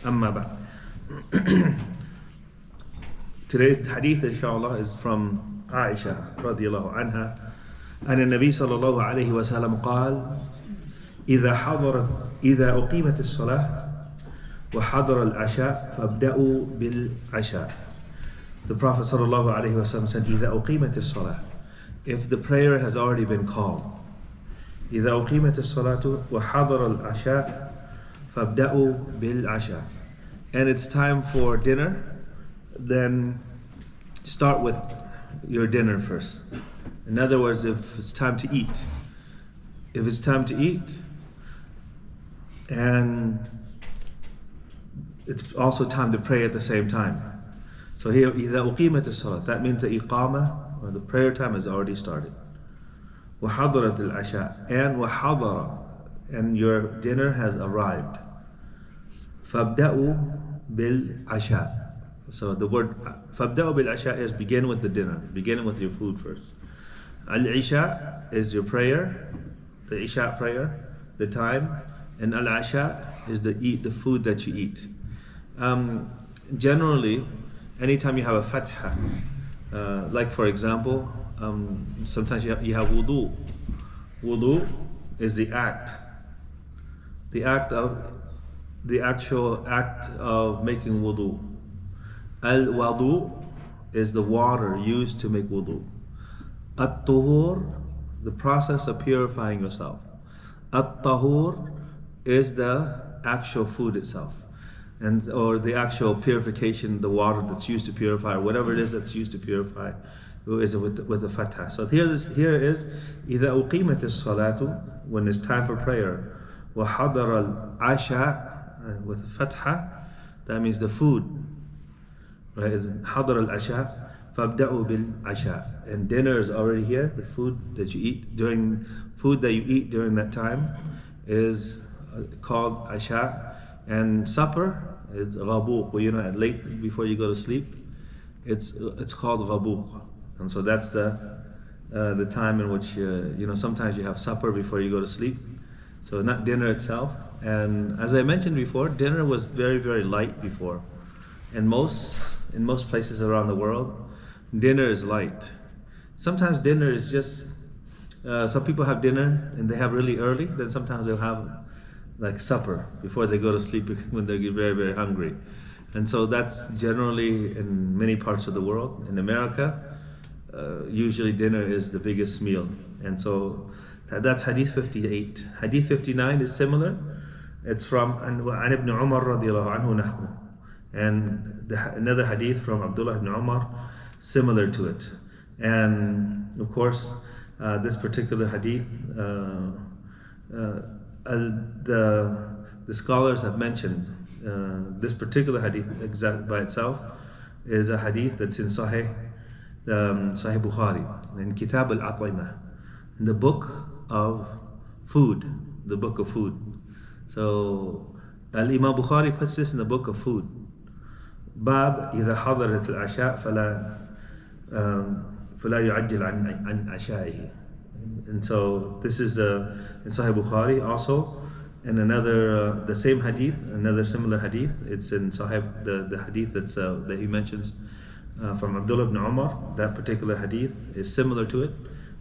Amma ba'd. Today's hadith, inshallah, is from Aisha radiallahu anha. أن النبي صلى الله عليه وسلم قال: إذا أقيمت الصلاة وحضر العشاء فابدأوا بالعشاء. The Prophet صلى الله عليه وسلم said, إذا أقيمت الصلاة, if the prayer has already been called, إذا أقيمت الصلاة وحضر العشاء فابدأوا بالعشاء, and it's time for dinner, then start with your dinner first. In other words, if it's time to eat, and it's also time to pray at the same time. So here, إذا أقيمت الصلاة, that means the iqamah, or the prayer time, has already started. وحضرت العشاء, and وحضر, and your dinner has arrived. فابدأوا بالعشاء. So the word فابدأوا بالعشاء is begin with the dinner, begin with your food first. Al-Isha is your prayer, the Isha prayer, the time, and Al-Asha is the food that you eat. Generally, anytime you have a fatha, like for example, sometimes you have wudu. Wudu is the actual act of making wudu. Al-wadu is the water used to make wudu. At-tuhur, the process of purifying yourself. At-tahur is the actual food itself, or the actual purification, the water that's used to purify, whatever it is that's used to purify, is with the fatha. So here is إذا أقيمت الصلاة, when it's time for prayer. وحضر العشاء, with fatha, that means the food. Right? It's حضر العشاء فابدأوا بالعشاء, and dinner is already here. The food that you eat during that time is called asha, and supper is ghabuq. At late before you go to sleep, it's called ghabuq, and so that's the time in which sometimes you have supper before you go to sleep. So not dinner itself. And as I mentioned before, dinner was very, very light before, and in most places around the world, dinner is light. Sometimes dinner is just, some people have dinner and they have really early, then sometimes they'll have like supper before they go to sleep when they get very, very hungry. And so that's generally in many parts of the world. In America, usually dinner is the biggest meal. And so that's Hadith 58. Hadith 59 is similar. It's from عن ابن عمر رضي الله عنه نحو, and another hadith from Abdullah ibn Umar similar to it. And of course, this particular hadith, the scholars have mentioned this particular hadith by itself is a hadith that's in Sahih Bukhari, in Kitab Al-At'imah, in the book of food. So Al-Imam Bukhari puts this in the book of food. Bab إذا حضرت العشاء فلا يعجل عن عشائه. And so this is in Sahih Bukhari also, and another the same hadith, another similar hadith. It's in Sahih, the hadith that he mentions from Abdullah ibn Umar. That particular hadith is similar to it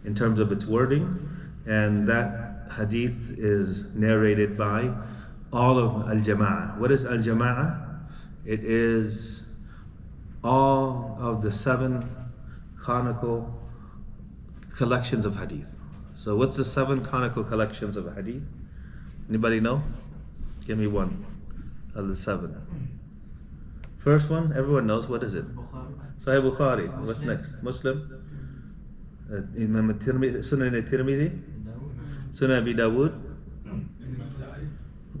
in terms of its wording, and that hadith is narrated by all of al-jama'ah. What is al-jama'ah? It is all of the 7 canonical collections of hadith. So what's the 7 canonical collections of hadith? Anybody know? Give me one of the 7. First one, everyone knows. What is it? Sahih Bukhari. What's next? Muslim? Imam Sunan al-Tirmidhi? Sunan Abi Dawud?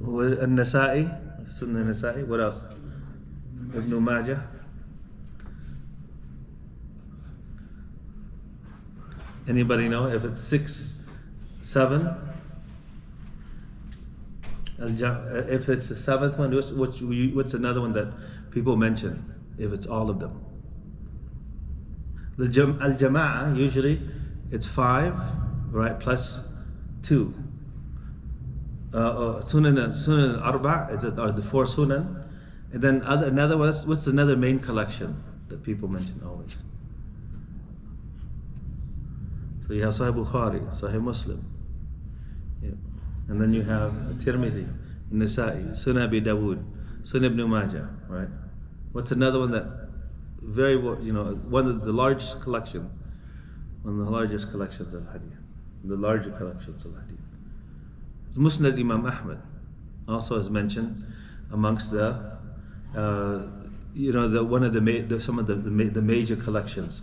An-Nasa'i? Sunan al-Nasa'i? What else? Ibn Majah? Anybody know if it's 6, 7? If it's the 7th one, what's another one that people mention? If it's all of them, the al-jama'ah, usually it's 5, right, plus 2. Sunan al-Arba' are the 4 sunan, And then another what's another main collection that people mention always? So you have Sahih Bukhari, Sahih Muslim, yeah. And then you have Tirmidhi, Nasa'i, Sunan Abi Dawood, Sunan Ibn Majah, right? What's another one that one of the largest collections, one of the largest collections of hadith, the larger collections of hadith. Musnad Imam Ahmad also is mentioned amongst the some of the major collections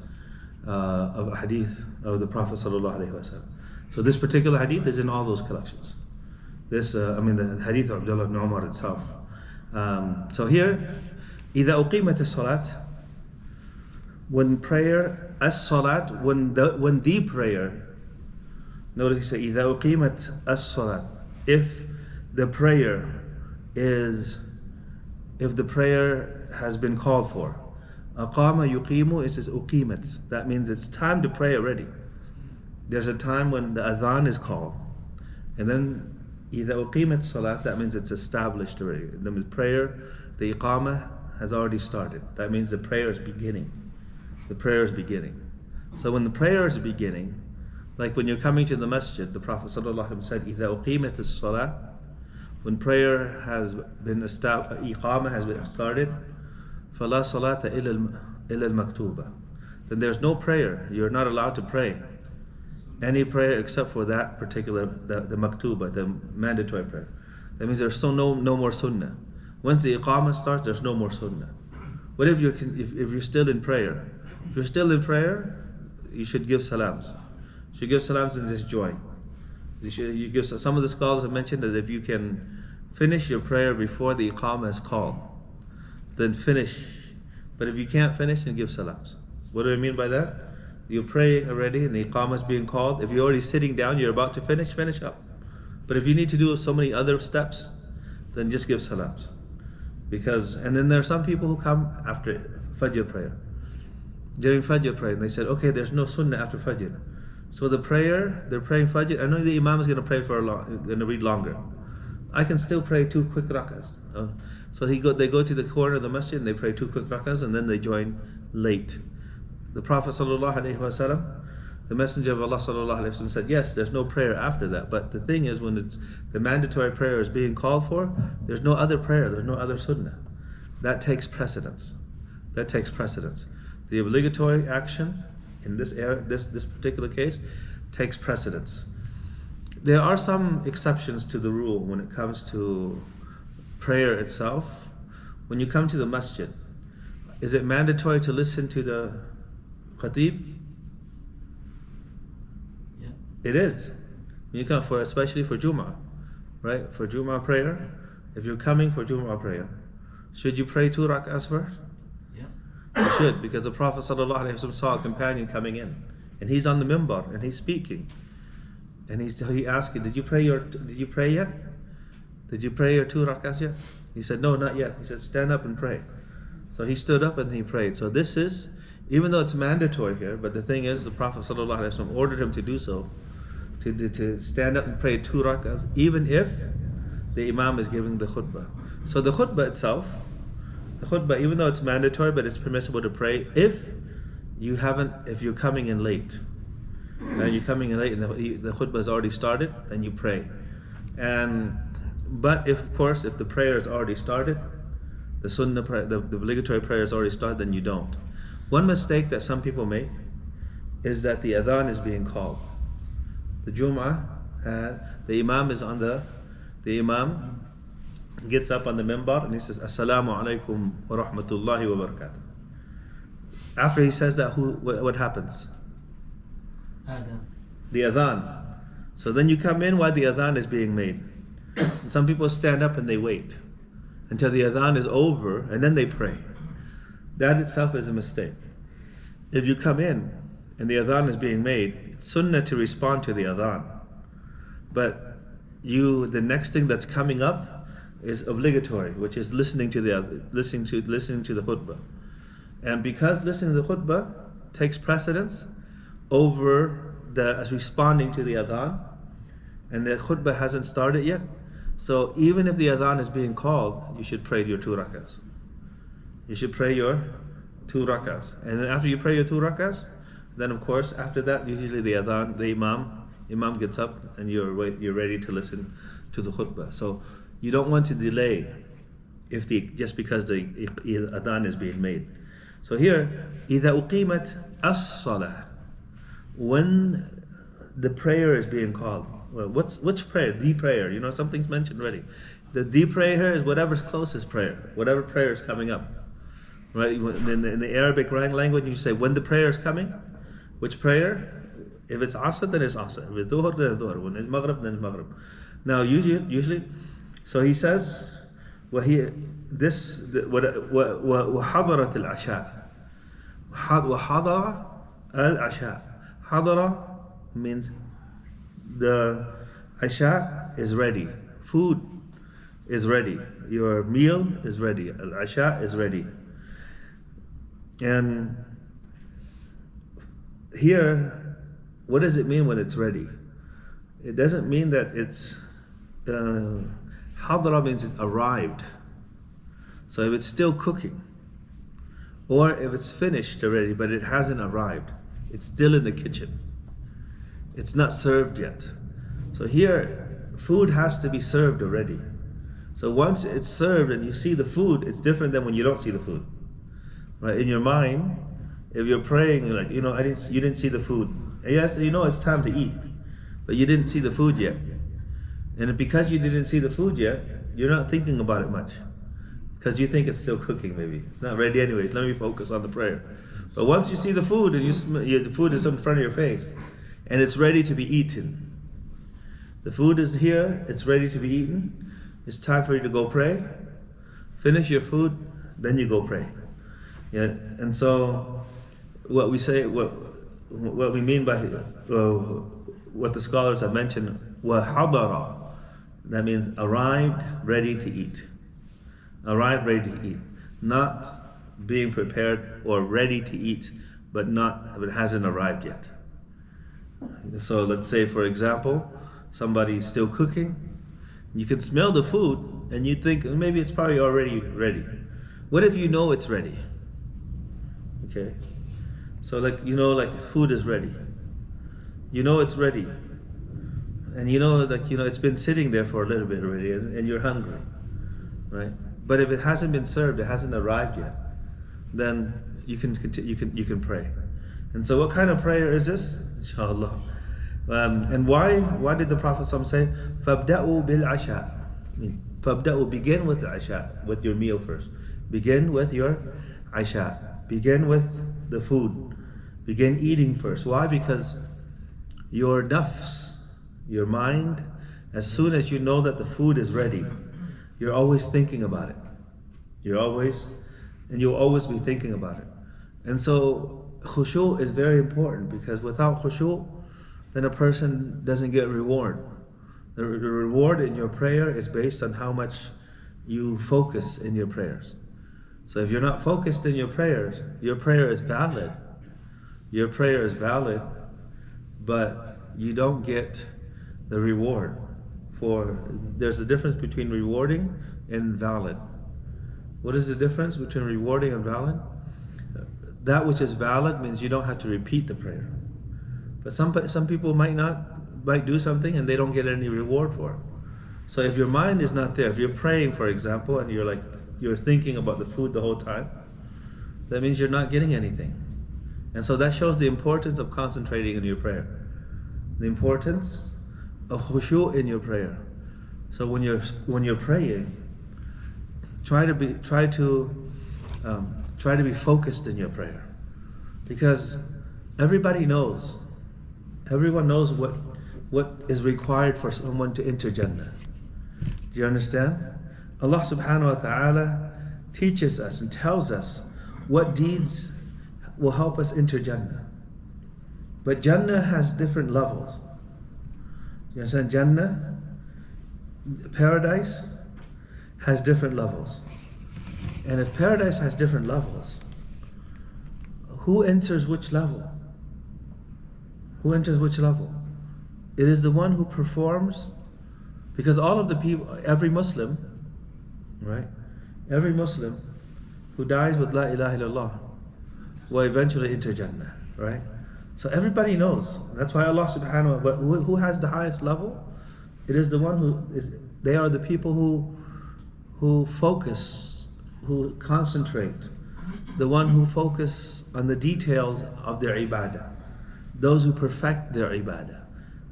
of hadith of the Prophet sallallahu alaihi wasallam. So this particular hadith is in all those collections. The hadith of Abdullah ibn Umar itself. So here, إذا أقيمت الصلاة, when prayer, as-salat, when the prayer, notice he said إذا أقيمت الصلاة, if the prayer has been called for. Aqama yuqimu, it says uqimat. That means it's time to pray already. There's a time when the adhan is called. And then إذا أقيمت salat, that means it's established already. The prayer, the iqamah has already started. That means the prayer is beginning. The prayer is beginning. So when the prayer is beginning, like when you're coming to the masjid, the Prophet ﷺ said, إذا أقيمت الصلاة, when prayer has been established, iqamah has been started, فَلَا صَلَاةَ إِلَّا الْمَكْتُوبَةِ, then there's no prayer. You're not allowed to pray any prayer except for that particular, the maktuba, the mandatory prayer. That means there's no more sunnah. Once the iqamah starts, there's no more sunnah. What if you're still in prayer? If you're still in prayer, you should give salams. You should give salams and just join. You give. Some of the scholars have mentioned that if you can finish your prayer before the iqamah is called, then finish. But if you can't finish, then give salams. What do I mean by that? You're praying already and the iqamah is being called. If you're already sitting down, you're about to finish up. But if you need to do so many other steps, then just give salams. And then there are some people who come after Fajr prayer. During Fajr prayer, and they said, okay, there's no sunnah after Fajr. So the prayer, they're praying Fajr. I know the Imam is going to pray going to read longer. I can still pray 2 quick rakahs. So they go to the corner of the masjid and they pray 2 quick rakahs and then they join late. The Prophet ﷺ, the Messenger of Allah ﷺ said, yes, there's no prayer after that. But the thing is, when it's the mandatory prayer is being called for, there's no other prayer, there's no other sunnah. That takes precedence. The obligatory action in this particular case takes precedence. There are some exceptions to the rule when it comes to prayer itself. When you come to the masjid, is it mandatory to listen to the khatib? Yeah. It is. When you come especially for Jum'ah, right? For Jum'ah prayer, if you're coming for Jum'ah prayer, should you pray 2 rak'ahs first? You should, because the Prophet ﷺ saw a companion coming in, and he's on the minbar and he's speaking, and he asked him, Did you pray yet? Did you pray your 2 rak'ahs yet? He said, no, not yet. He said, stand up and pray. So he stood up and he prayed. So this is, even though it's mandatory here, but the thing is, the Prophet ﷺ ordered him to do so, to stand up and pray 2 rak'ahs, even if the Imam is giving the khutbah. So the khutbah itself, even though it's mandatory, but it's permissible to pray if you're coming in late. And you're coming in late and the khutbah has already started, then you pray. But if the prayer is already started, the sunnah prayer, the obligatory prayer is already started, then you don't. One mistake that some people make is that the adhan is being called. The Jum'ah, the Imam gets up on the minbar and he says, Assalamu alaikum wa rahmatullahi wa barakatuh. After he says that, what happens? Adhan. The adhan. So then you come in while the adhan is being made. And some people stand up and they wait until the adhan is over and then they pray. That itself is a mistake. If you come in and the adhan is being made, it's sunnah to respond to the adhan. But the next thing that's coming up is obligatory, which is listening to the khutbah. And because listening to the khutbah takes precedence over responding to the adhan, and the khutbah hasn't started yet, so even if the adhan is being called, you should pray your 2 rakahs. You should pray your 2 rak'ahs. And then after you pray your 2 rak'ahs, then of course after that usually the adhan, the imam gets up and you're ready to listen to the khutbah. So you don't want to delay just because the adhan is being made. So here, إِذَا أُقِيمَتْ الصَّلَاةِ, when the prayer is being called. Well, which prayer? The prayer. You know, something's mentioned already. The prayer is whatever's closest prayer, whatever prayer is coming up. Right? In the Arabic language, you say when the prayer is coming, which prayer? If it's Asr, then it's Asr. If it's Dhuhr, then it's Dhuhr. When it's Maghrib, then it's Maghrib. Now, usually, so he says, وحضرت العشاء. وحضر العشاء. حضر means the Isha is ready. Food is ready. Your meal is ready. Al-Isha is ready. And here, what does it mean when it's ready? It doesn't mean that it's Hadra means it arrived. So if it's still cooking, or if it's finished already but it hasn't arrived, it's still in the kitchen, it's not served yet. So here, food has to be served already. So once it's served and you see the food, it's different than when you don't see the food. Right? In your mind, if you're praying, you're like, you didn't see the food. And yes, you know it's time to eat, but you didn't see the food yet. And because you didn't see the food yet, you're not thinking about it much, because you think it's still cooking. Maybe it's not ready anyways. Let me focus on the prayer. But once you see the food and the food is in front of your face, and it's ready to be eaten, the food is here, it's ready to be eaten. It's time for you to go pray. Finish your food, then you go pray. Yeah, and so what we say, what we mean by what the scholars have mentioned, وَحَضَرَ, that means arrived, ready to eat. Arrived, ready to eat. Not being prepared or ready to eat, but it hasn't arrived yet. So let's say, for example, somebody's still cooking. You can smell the food and you think maybe it's probably already ready. What if you know it's ready? Okay. So like food is ready. You know it's ready. And it's been sitting there for a little bit already and you're hungry. Right? But if it hasn't been served, it hasn't arrived yet, then you can pray. And so what kind of prayer is this? Inshallah. And why did the Prophet say, فَابْدَأُوا بِالْعَشَاءِ? فَابْدَأُوا, begin with the Isha, with your meal first. Begin with your Isha. Begin with the food. Begin eating first. Why? Because your nafs, your mind, as soon as you know that the food is ready, you're always thinking about it. You'll always be thinking about it. And so khushu is very important, because without khushu, then a person doesn't get reward. The reward in your prayer is based on how much you focus in your prayers. So if you're not focused in your prayers, your prayer is valid. Your prayer is valid, but you don't get the reward. There's a difference between rewarding and valid. What is the difference between rewarding and valid? That which is valid means you don't have to repeat the prayer. But some people might do something and they don't get any reward for it. So if your mind is not there, if you're praying, for example, and you're thinking about the food the whole time, that means you're not getting anything. And so that shows the importance of concentrating in your prayer. The importance of khushu in your prayer. So when you're praying, try to be focused in your prayer, because everyone knows what is required for someone to enter Jannah. Do you understand? Allah subhanahu wa ta'ala teaches us and tells us what deeds will help us enter Jannah. But Jannah has different levels. You understand? Jannah, paradise, has different levels. And if paradise has different levels, who enters which level? Who enters which level? It is the one who performs, because all of the people, every Muslim, right? Every Muslim who dies with La ilaha illallah will eventually enter Jannah, right? So everybody knows. That's why Allah subhanahu wa ta'ala, who has the highest level? It is the one who is, they are the people who focus, who concentrate, the one who focus on the details of their ibadah, those who perfect their ibadah.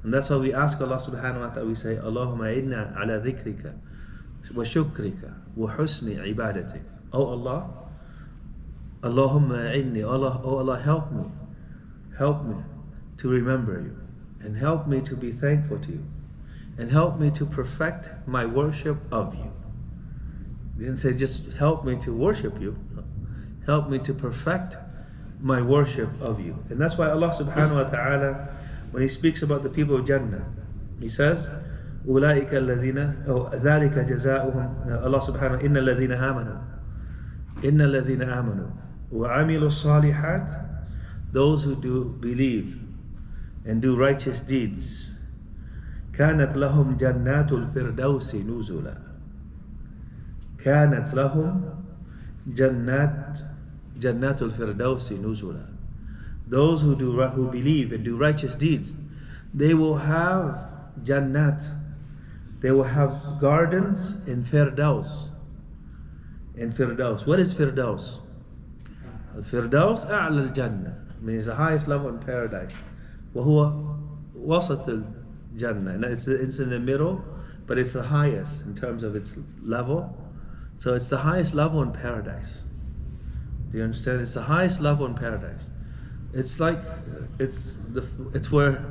And that's why we ask Allah subhanahu wa ta'ala, we say, Allahumma inna ala dhikrika wa shukrika wa husni ibadatik. Oh Allah, Allahumma inni, Allah, oh Allah, help me to remember you, and help me to be thankful to you, and help me to perfect my worship of you. He didn't say just help me to worship you, help me to perfect my worship of you. And that's why Allah subhanahu wa ta'ala, when He speaks about the people of Jannah, He says, أولئك الذين أو ذلك جزاؤهم, Allah subhanahu wa ta'ala, إن الذين آمنوا وعملوا الصالحات, those who do believe and do righteous deeds, كانت لهم جنات الفردوس نزلا, كانت لهم جنات الفردوس نزلا. Those who believe and do righteous deeds, they will have jannat, they will have gardens in Firdaus. In Firdaus. What is Firdaus? Firdaus أعلى الجنة, means the highest level in paradise. وهو وسط الجنة. It's in the middle, but it's the highest in terms of its level. So it's the highest level in paradise. Do you understand? It's the highest level in paradise. It's like it's where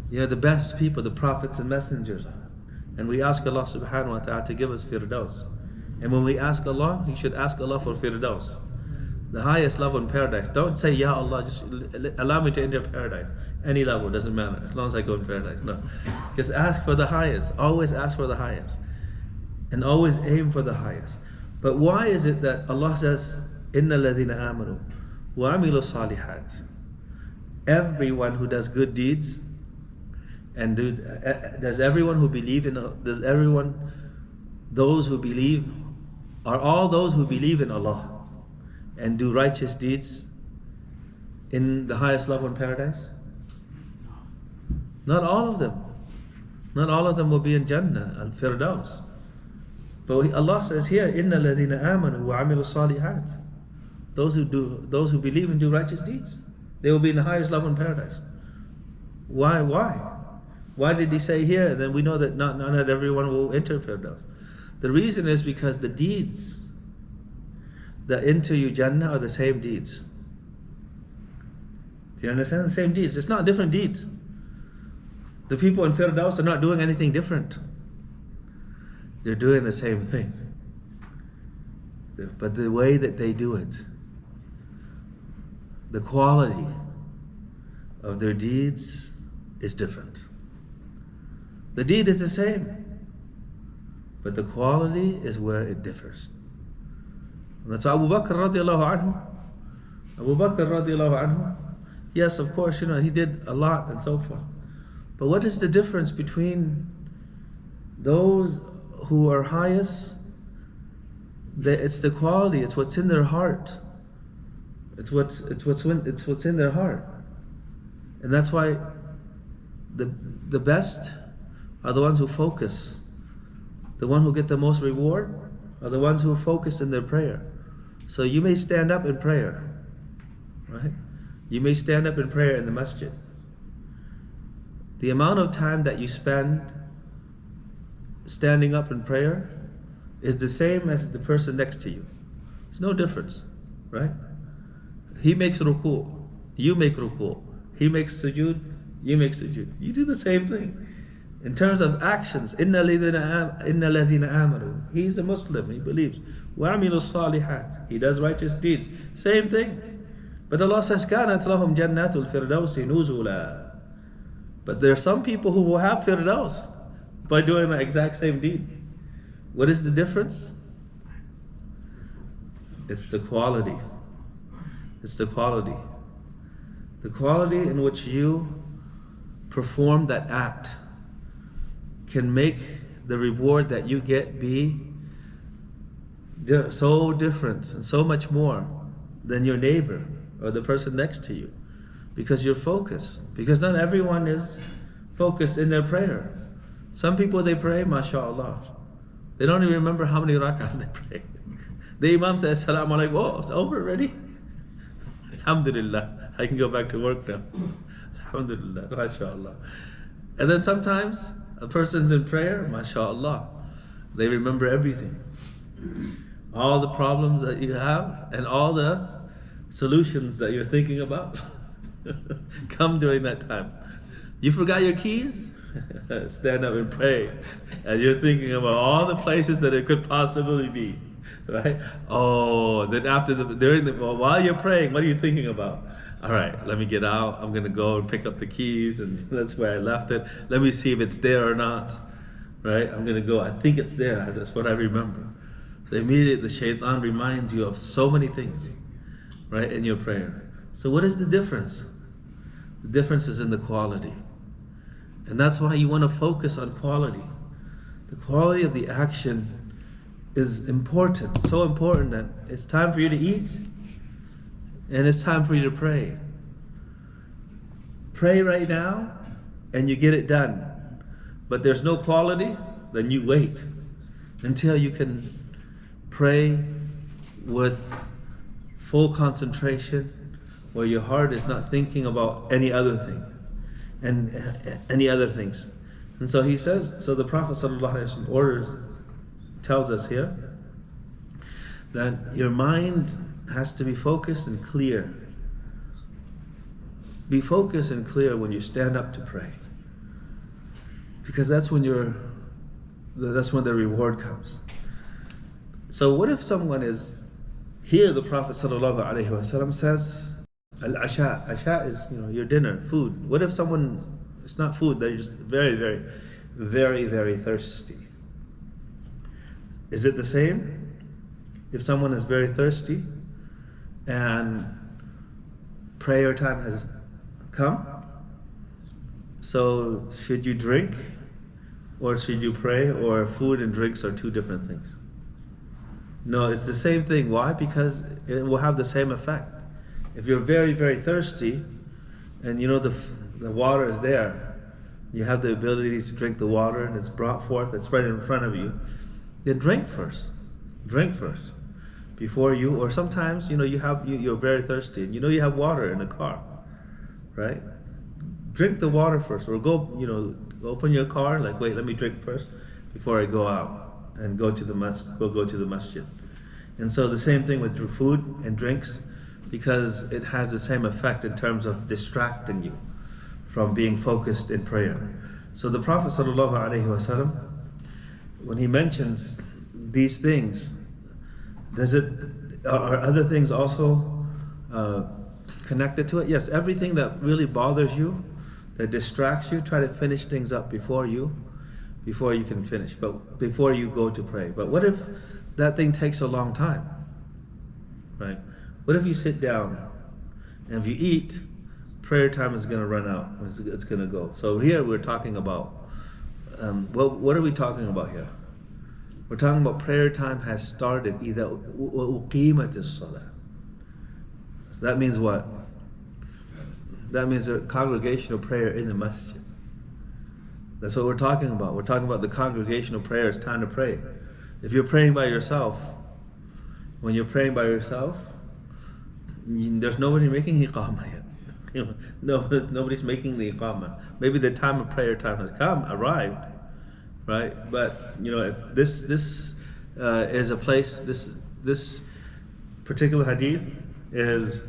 the best people, the prophets and messengers are. And we ask Allah subhanahu wa ta'ala to give us Firdaus. And when we ask Allah, you should ask Allah for Firdaus, the highest level in paradise. Don't say, Ya Allah, just allow me to enter paradise. Any level, doesn't matter, as long as I go in paradise. No. Just ask for the highest. Always ask for the highest. And always aim for the highest. But why is it that Allah says, Inna ladhina amanu wa amilu salihat? Everyone who does good deeds, and does everyone who believe in, those who believe, are all those who believe in Allah and do righteous deeds in the highest level in paradise? Not all of them. Not all of them will be in Jannah and Firdaus. But Allah says here, Inna ladhina amanu wa amilu salihat. Those who believe and do righteous deeds, they will be in the highest level in paradise. Why? Why did He say here? And then we know that not everyone will enter Firdaus. The reason is because the deeds that enter you Jannah are the same deeds. Do you understand? The same deeds. It's not different deeds. The people in Firdaus are not doing anything different. They're doing the same thing. But the way that they do it, the quality of their deeds is different. The deed is the same, but the quality is where it differs. And that's why Abu Bakr radiallahu anhu, yes, of course, he did a lot and so forth. But what is the difference between those who are highest? It's the quality, it's what's in their heart. It's what's in their heart. And that's why the best are the ones who focus. The ones who get the most reward are the ones who focus in their prayer. So you may stand up in prayer, right? You may stand up in prayer in the masjid. The amount of time that you spend standing up in prayer is the same as the person next to you. There's no difference, right? He makes ruku', you make ruku'. He makes sujood, you make sujood. You do the same thing. In terms of actions, inna ladhina amanu. He's a Muslim, he believes. Wa amilu salihat. He does righteous deeds. Same thing. But Allah says, كانت لهم جنات الفردوس نزلا. But there are some people who will have Firdaus by doing the exact same deed. What is the difference? It's the quality. It's the quality. The quality in which you perform that act can make the reward that you get be so different and so much more than your neighbor or the person next to you, because you're focused. Because not everyone is focused in their prayer. Some people, they pray, mashallah, they don't even remember how many rak'ahs they pray. The imam says, Assalamu alaikum, oh, it's over already? Alhamdulillah, I can go back to work now. Alhamdulillah, mashallah. And then sometimes a person's in prayer, mashallah, they remember everything. All the problems that you have and all the solutions that you're thinking about come during that time. You forgot your keys? Stand up and pray. And you're thinking about all the places that it could possibly be. Right? Oh, then while you're praying, what are you thinking about? All right, let me get out. I'm going to go and pick up the keys, and that's where I left it. Let me see if it's there or not. Right? I'm going to go. I think it's there. That's what I remember. So immediately the shaitan reminds you of so many things, right, in your prayer. So what is the difference? The difference is in the quality. And that's why you want to focus on quality. The quality of the action is important, so important that it's time for you to eat and it's time for you to pray. Pray right now and you get it done. But there's no quality, then you wait until you can pray with full concentration, where your heart is not thinking about any other thing and any other things. And so he says, so the Prophet ﷺ tells us here that your mind has to be focused and clear. Be focused and clear when you stand up to pray, because that's when the reward comes. So what if someone is here? The Prophet ﷺ says, Al-Asha. Asha is, your dinner, food. What if someone, it's not food, they're just very, very, very, very thirsty? Is it the same if someone is very thirsty and prayer time has come? So should you drink or should you pray, or food and drinks are two different things? No, it's the same thing. Why? Because it will have the same effect. If you're very, very thirsty and the water is there, you have the ability to drink the water and it's brought forth, it's right in front of you, then drink first. Drink first before you, or sometimes you're very thirsty and you have water in the car, right? Drink the water first, or go open your car, like, wait, let me drink first before I go out and go to the masjid. And so the same thing with food and drinks, because it has the same effect in terms of distracting you from being focused in prayer. So the Prophet ﷺ, when he mentions these things, are other things also connected to it? Yes, everything that really bothers you, that distracts you, try to finish things up before you can finish, but before you go to pray. But what if that thing takes a long time, right? What if you sit down and if you eat, prayer time is going to run out. It's going to go. So here we're talking about, what are we talking about here? We're talking about prayer time has started. إِذَا أُقِيمَتِ الصَّلَاةِ. So that means what? That means a congregational prayer in the masjid. That's what we're talking about. We're talking about the congregational prayer. It's time to pray. If you're praying by yourself, when you're praying by yourself, there's nobody making iqamah yet. Nobody's making the iqamah. Maybe the time of prayer time has arrived, right? But if this is a place. This particular hadith is,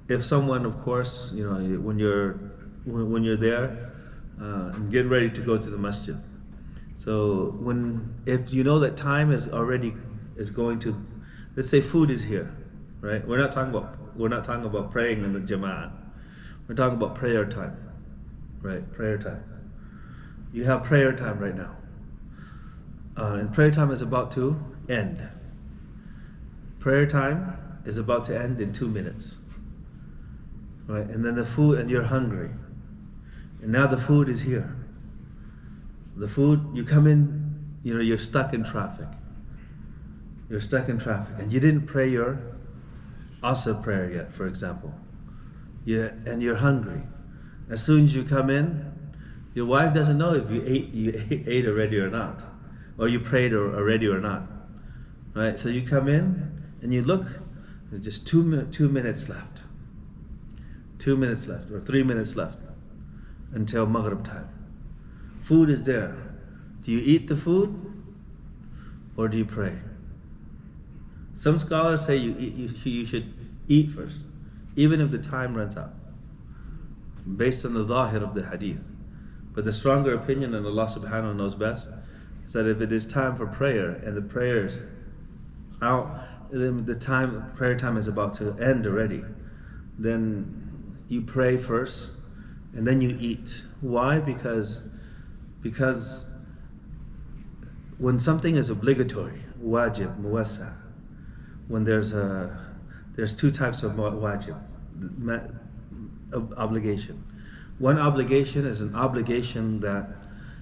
if someone, of course, when you're there and getting ready to go to the masjid. So if you know that time is going to, let's say food is here, right? We're not talking about praying in the jama'ah. We're talking about prayer time, right? Prayer time. You have prayer time right now, and prayer time is about to end. Prayer time is about to end in 2 minutes, right? And then the food, and you're hungry, and now the food is here. The food, you come in, you're stuck in traffic, You're stuck in traffic and you didn't pray your Asr prayer yet, for example. And you're hungry. As soon as you come in, your wife doesn't know if you ate already or not, or you prayed already or not. Right? So you come in and you look, there's just 2 minutes left. 2 minutes left, or 3 minutes left until Maghrib time. Food is there. Do you eat the food or do you pray? Some scholars say you should eat first, even if the time runs out, based on the zahir of the hadith. But the stronger opinion, and Allah subhanahu wa ta'ala knows best, is that if it is time for prayer and the prayer's out, the prayer time is about to end already, then you pray first and then you eat. Why? Because when something is obligatory, wajib, muwassa, when there's two types of wajib, obligation. One obligation is an obligation that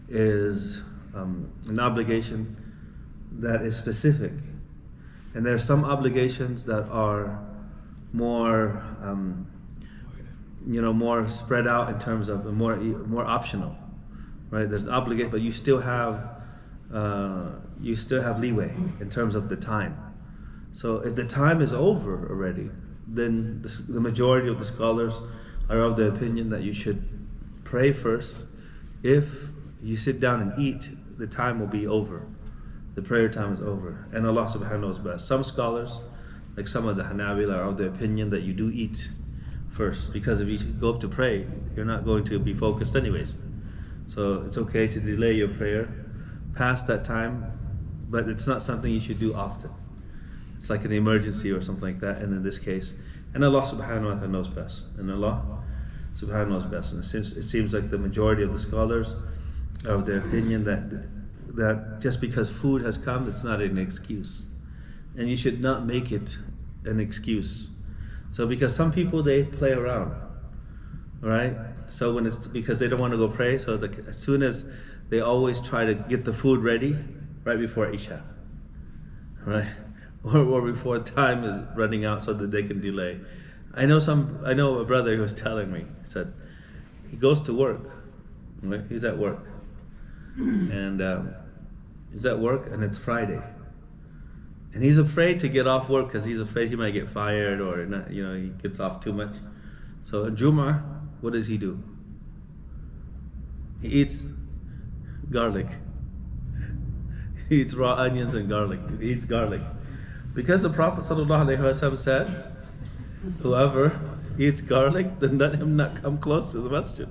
is specific, and there are some obligations that are more more spread out in terms of more optional, right? There's obligation, but you still have leeway in terms of the time. So if the time is over already, then the majority of the scholars are of the opinion that you should pray first. If you sit down and eat, the time will be over. The prayer time is over. And Allah subhanahu wa ta'ala knows best. Some scholars, like some of the Hanabila, are of the opinion that you do eat first, because if you go up to pray, you're not going to be focused anyways. So it's okay to delay your prayer past that time, but it's not something you should do often. It's like an emergency or something like that, and in this case, and Allah subhanahu wa ta'ala knows best. And Allah subhanahu wa ta'ala knows best. And it seems like the majority of the scholars are of the opinion that just because food has come, it's not an excuse. And you should not make it an excuse. So because some people, they play around, right? So when it's because they don't want to go pray, so it's like as soon as they always try to get the food ready right before Isha, right? Or before time is running out so that they can delay. I know a brother who was telling me, he said he goes to work, right? He's at work, and it's Friday, and he's afraid to get off work because he's afraid he might get fired or not, he gets off too much. So on Jumu'ah, what does he do? He eats garlic. He eats raw onions and garlic. He eats garlic. Because the Prophet ﷺ said, whoever eats garlic, then let him not come close to the masjid.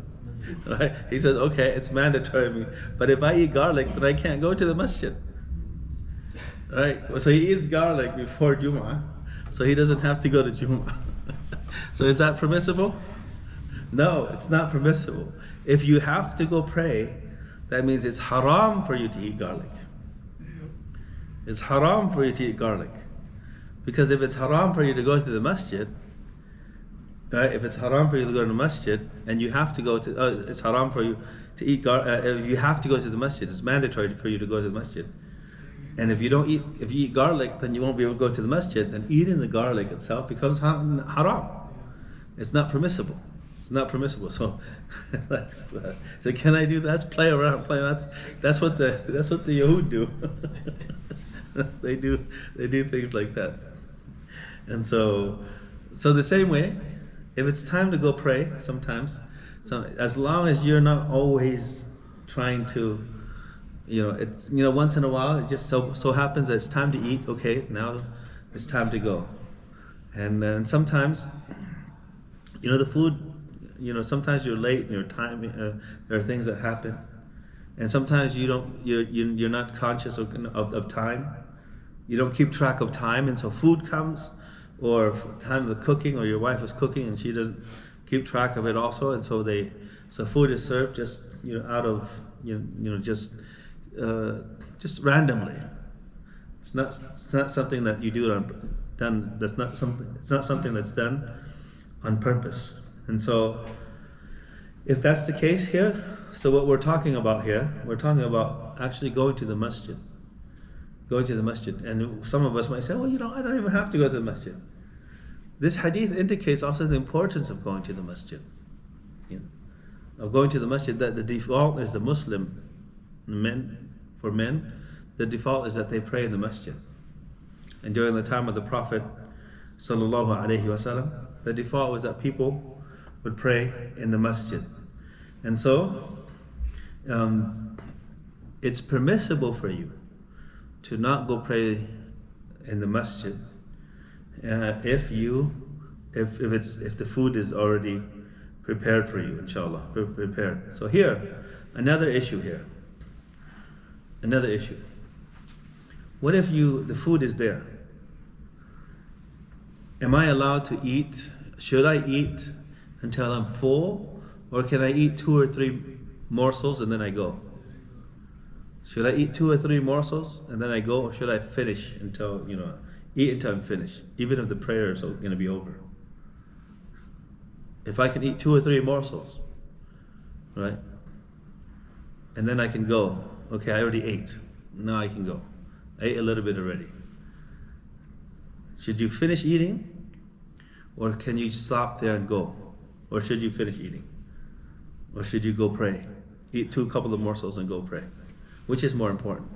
Right? He said, okay, it's mandatory, but if I eat garlic, then I can't go to the masjid. Right? So he eats garlic before Jumu'ah, so he doesn't have to go to Jumu'ah. So is that permissible? No, it's not permissible. If you have to go pray, that means it's haram for you to eat garlic. It's haram for you to eat garlic. Because if it's haram for you to go to the masjid, right? If it's haram for you to go to the masjid, and you have to go to, it's haram for you to eat garlic. If you have to go to the masjid, it's mandatory for you to go to the masjid. And if you eat garlic, then you won't be able to go to the masjid. Then eating the garlic itself becomes haram. It's not permissible. It's not permissible. So, so can I do that? Let's play around. That's what the Yahud do. They do things like that. And so the same way, if it's time to go pray, sometimes, as long as you're not always trying to, once in a while, it just so happens that it's time to eat. Okay, now it's time to go. And sometimes, the food, sometimes you're late in your time. There are things that happen, and sometimes you're not conscious of time. You don't keep track of time, and so food comes, or time of the cooking, or your wife is cooking and she doesn't keep track of it also, and so food is served just out of just randomly. It's not something that you do it's not something that's done on purpose. And so if that's the case here, so what we're talking about here, we're talking about actually going to the masjid. going to the masjid. And some of us might say, well, I don't even have to go to the masjid. This hadith indicates also the importance of going to the masjid. Of going to the masjid, that the default is the Muslim for men, the default is that they pray in the masjid. And during the time of the Prophet sallallahu alaihi wasallam, the default was that people would pray in the masjid. And so it's permissible for you to not go pray in the masjid if the food is already prepared for you, inshallah, prepared. So here, another issue. What if the food is there? Am I allowed to eat? Should I eat until I'm full? Or can I eat 2 or 3 morsels and then I go? Should I eat 2 or 3 morsels and then I go? Or should I finish eat until I'm finished, even if the prayer is going to be over? If I can eat 2 or 3 morsels, right? And then I can go. Okay, I already ate. Now I can go. I ate a little bit already. Should you finish eating? Or can you stop there and go? Or should you finish eating? Or should you go pray? Eat a couple of morsels and go pray. Which is more important?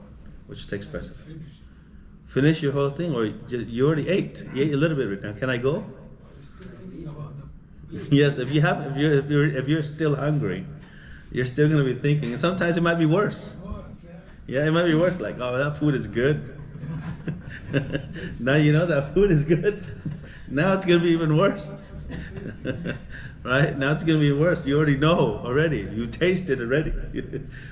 Which takes precedence? Finish your whole thing, or you already ate. You ate a little bit right now. Can I go? Yes, if you're still hungry, you're still going to be thinking. And sometimes it might be worse. Yeah, it might be worse. Like, oh, that food is good. Now you know that food is good. Now it's going to be even worse. Right? Now it's going to be worse. You already know already. You tasted already.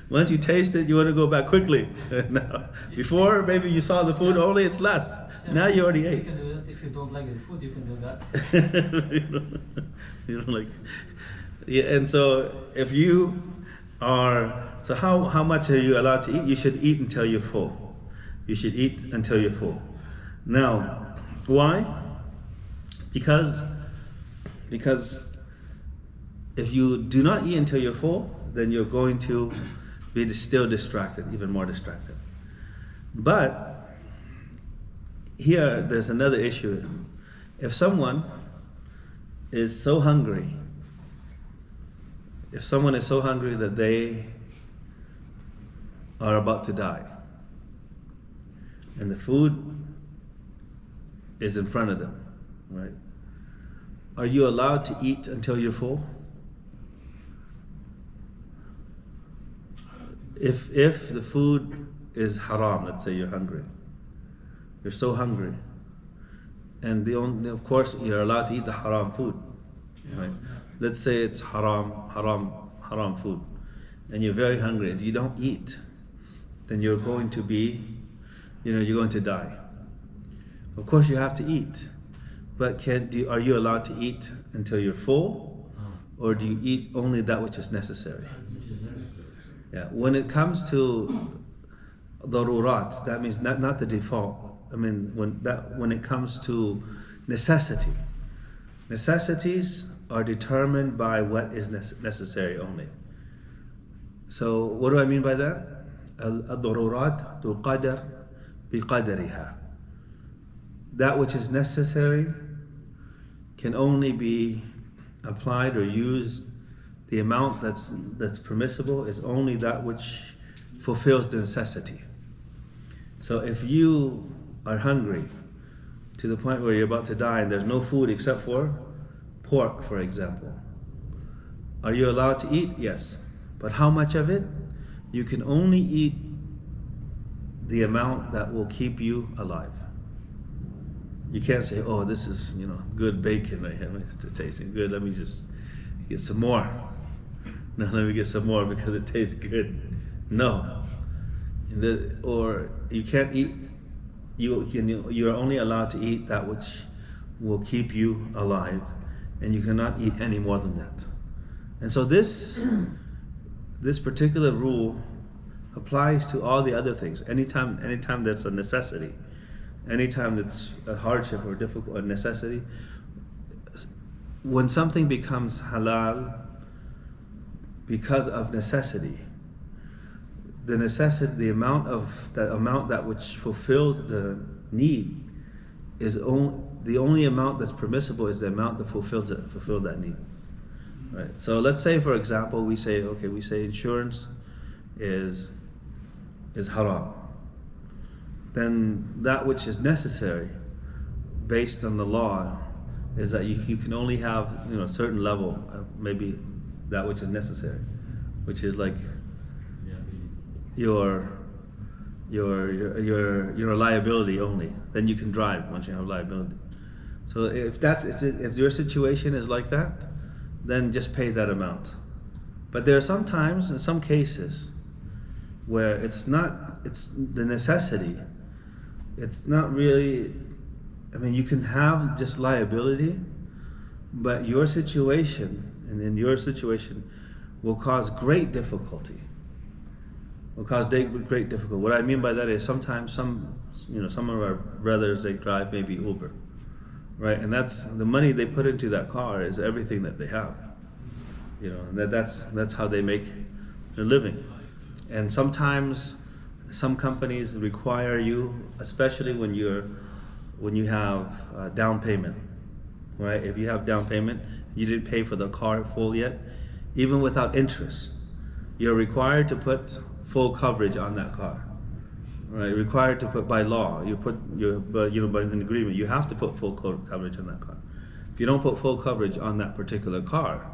Once you taste it, you want to go back quickly. Now, before, maybe you saw the food only, it's less. Now you already ate. You can do that. If you don't like the food, you can do that. You don't like. Yeah, and so if you are, so how much are you allowed to eat? You should eat until you're full. You should eat until you're full. Now, why? Because if you do not eat until you're full, then you're going to be still distracted, even more distracted. But here, there's another issue. If someone is so hungry, that they are about to die, and the food is in front of them, right? Are you allowed to eat until you're full? If the food is haram, let's say you're hungry, you're so hungry, and of course you're allowed to eat the haram food, right? Let's say it's haram food, and you're very hungry. If you don't eat, then you're going to be, you're going to die. Of course you have to eat, but are you allowed to eat until you're full, or do you eat only that which is necessary? Yeah. When it comes to darurat, that means not the default. I mean, when it comes to necessities are determined by what is necessary only. So what do I mean by that? Al-darurat tuqadar biqadariha. That which is necessary can only be applied or used. The amount that's permissible is only that which fulfills the necessity. So if you are hungry to the point where you're about to die and there's no food except for pork, for example, are you allowed to eat? Yes. But how much of it? You can only eat the amount that will keep you alive. You can't say, oh, this is good bacon right here. It's tasting good. Let me just get some more. No, let me get some more because it tastes good. No. Or you can't eat. You are only allowed to eat that which will keep you alive, and you cannot eat any more than that. And so this particular rule applies to all the other things. Anytime that's a necessity, anytime that's a hardship or difficult, a necessity, when something becomes halal because of necessity, the necessity, the amount that which fulfills the need is the only amount that's permissible is the amount that fulfills that need. Right. So let's say, for example, we say insurance is haram. Then that which is necessary, based on the law, is that you can only have a certain level of maybe that which is necessary, which is like your liability only. Then you can drive once you have liability. So if your situation is like that, then just pay that amount. But there are sometimes, in some cases, where it's the necessity. It's not really. I mean, you can have just liability, but your situation, and in your situation, will cause great difficulty. Great difficulty. What I mean by that is sometimes some of our brothers, they drive maybe Uber, right? And that's the money they put into that car is everything that they have, and that's how they make their living. And sometimes some companies require you, especially when you have down payment, right? If you have down payment, you didn't pay for the car full yet, even without interest, you're required to put full coverage on that car, right? Required to put by law. By an agreement, you have to put full coverage on that car. If you don't put full coverage on that particular car,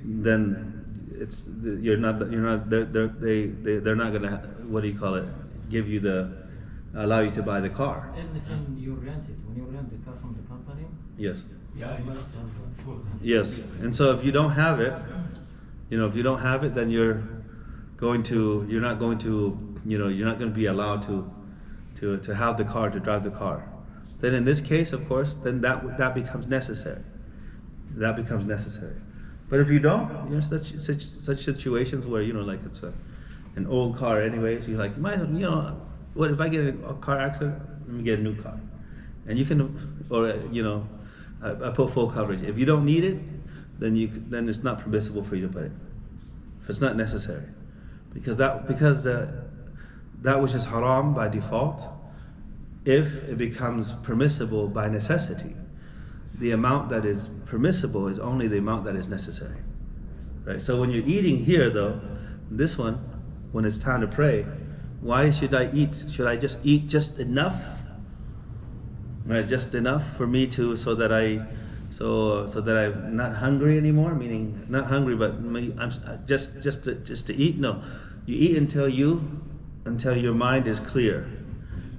then they're not gonna give you allow you to buy the car. Everything you rented, when you rent the car from the company. Yes. Yeah, you have to have full. Yes, and so if you don't have it, then you're not going to be allowed to have the car, to drive the car. Then in this case, of course, then that becomes necessary. That becomes necessary. But if you don't, such situations where like it's an old car anyways, you're like, what if I get a car accident? Let me get a new car, and you can, or I put full coverage. If you don't need it, then it's not permissible for you to put it. If it's not necessary, because that which is haram by default, if it becomes permissible by necessity, the amount that is permissible is only the amount that is necessary, right? So when you're eating here, though, this one, when it's time to pray, why should I eat? Should I just eat just enough, right? Just enough for me so that I'm not hungry anymore. Meaning not hungry, but I'm just to eat. No, you eat until your mind is clear.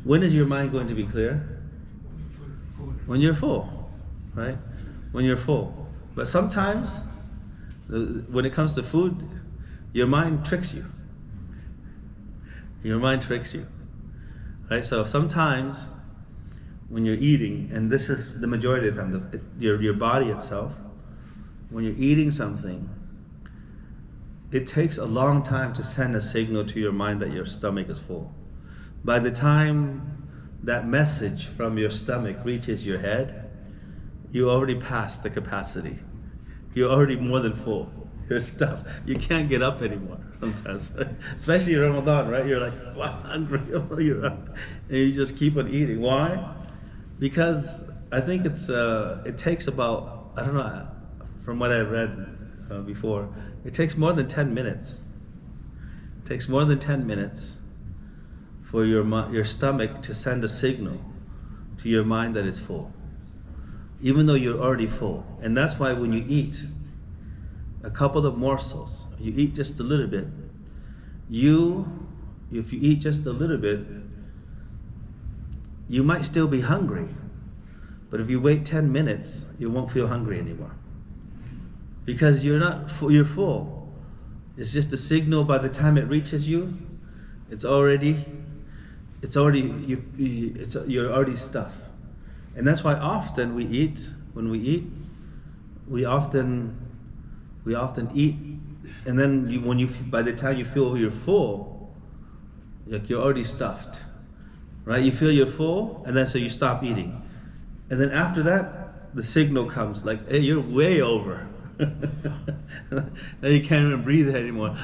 When is your mind going to be clear? When you're full. Right? When you're full. But sometimes, when it comes to food, your mind tricks you. Your mind tricks you. Right? So sometimes, when you're eating, and this is the majority of the time, your body itself, when you're eating something, it takes a long time to send a signal to your mind that your stomach is full. By the time that message from your stomach reaches your head, you already passed the capacity. You're already more than full. Your stuff, you can't get up anymore sometimes, right? Especially in Ramadan, right? You're like, wow, hungry. You're up. And you just keep on eating. Why? Because I think it takes about, I don't know, from what I read before, it takes more than 10 minutes. It takes more than 10 minutes for your stomach to send a signal to your mind that it's full, even though you're already full. And that's why when you eat a couple of morsels, you eat just a little bit, if you eat just a little bit, you might still be hungry, but if you wait 10 minutes, you won't feel hungry anymore, because you're full. It's just a signal. By the time it reaches you, you're already stuffed. And that's why often when we eat, we often eat, and then by the time you feel you're full, like you're already stuffed, right? You feel you're full, and then so you stop eating, and then after that, the signal comes like, hey, you're way over. Then you can't even breathe anymore.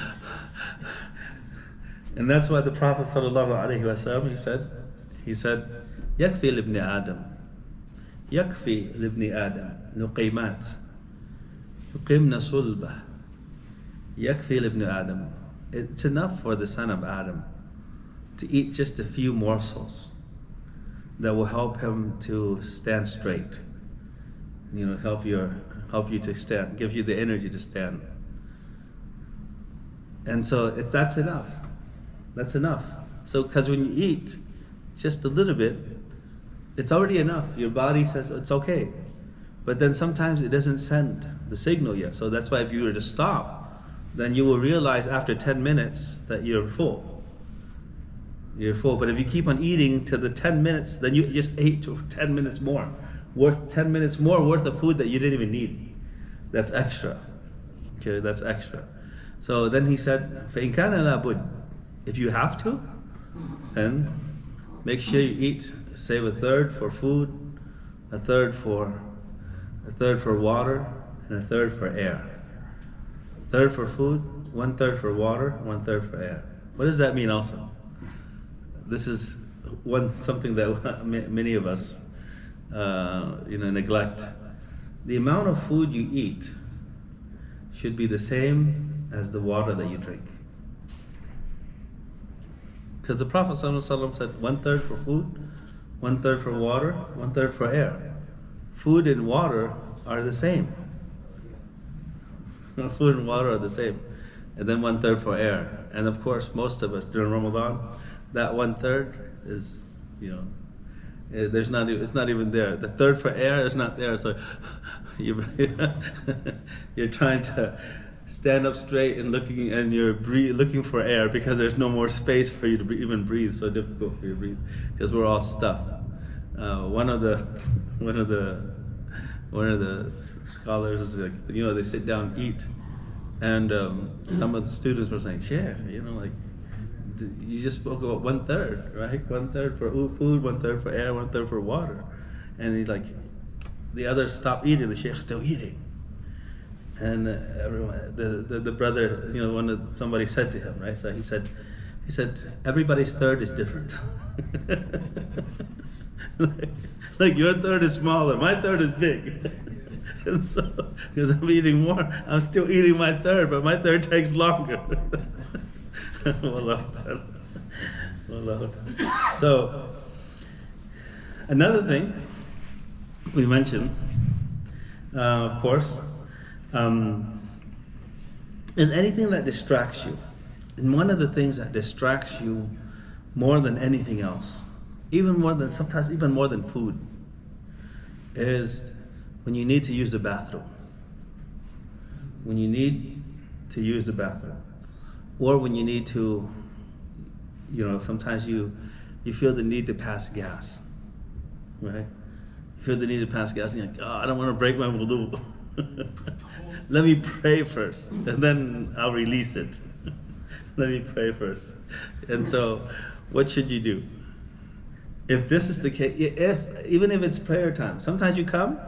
And that's why the Prophet ﷺ, he said, يكفي لابن آدم يكفي لابن آدم نقيمات يقيمن صلبه يكفي لابن Adam. It's enough for the son of Adam to eat just a few morsels that will help him to stand straight. You know, help you to stand, give you the energy to stand. And so that's enough. That's enough. So, because when you eat just a little bit, it's already enough. Your body says it's okay. But then sometimes it doesn't send the signal yet. So that's why if you were to stop, then you will realize after 10 minutes that you're full. You're full. But if you keep on eating to the 10 minutes, then you just ate to 10 minutes more. 10 minutes more worth of food that you didn't even need. That's extra. Okay, that's extra. So then he said, فَإِنْ كَانَ لَابُدْ. If you have to, then make sure you eat, save a third for food, a third for water, and a third for air. Third for food, 1/3 for water, 1/3 for air. What does that mean also? This is something that many of us neglect. The amount of food you eat should be the same as the water that you drink. Because the Prophet ﷺ said 1/3 for food, 1/3 for water, 1/3 for air. Food and water are the same. Food and water are the same. And then 1/3 for air. And of course, most of us during Ramadan, that 1/3 is, it's not even there. The third for air is not there. So you're trying to stand up straight and you're looking for air because there's no more space for you to even breathe. So difficult for you to breathe because we're all stuffed. One of the scholars is like, they sit down and eat, and some of the students were saying, Sheikh, you just spoke about 1/3, right? 1/3 for food, 1/3 for air, 1/3 for water. And he's like, the others stopped eating, the Sheikh's still eating. And everyone, the brother, somebody said to him, right? So he said, everybody's third is different. like your third is smaller, my third is big. And so, because I'm eating more, I'm still eating my third, but my third takes longer. So, another thing we mentioned, of course, is anything that distracts you. And one of the things that distracts you more than anything else, sometimes even more than food, is when you need to use the bathroom. When you need to use the bathroom. Or when you need to, sometimes you feel the need to pass gas, right? You feel the need to pass gas and you're like, I don't want to break my wudu. Let me pray first, and then I'll release it. Let me pray first. And so, what should you do? If this is the case, even if it's prayer time, sometimes you come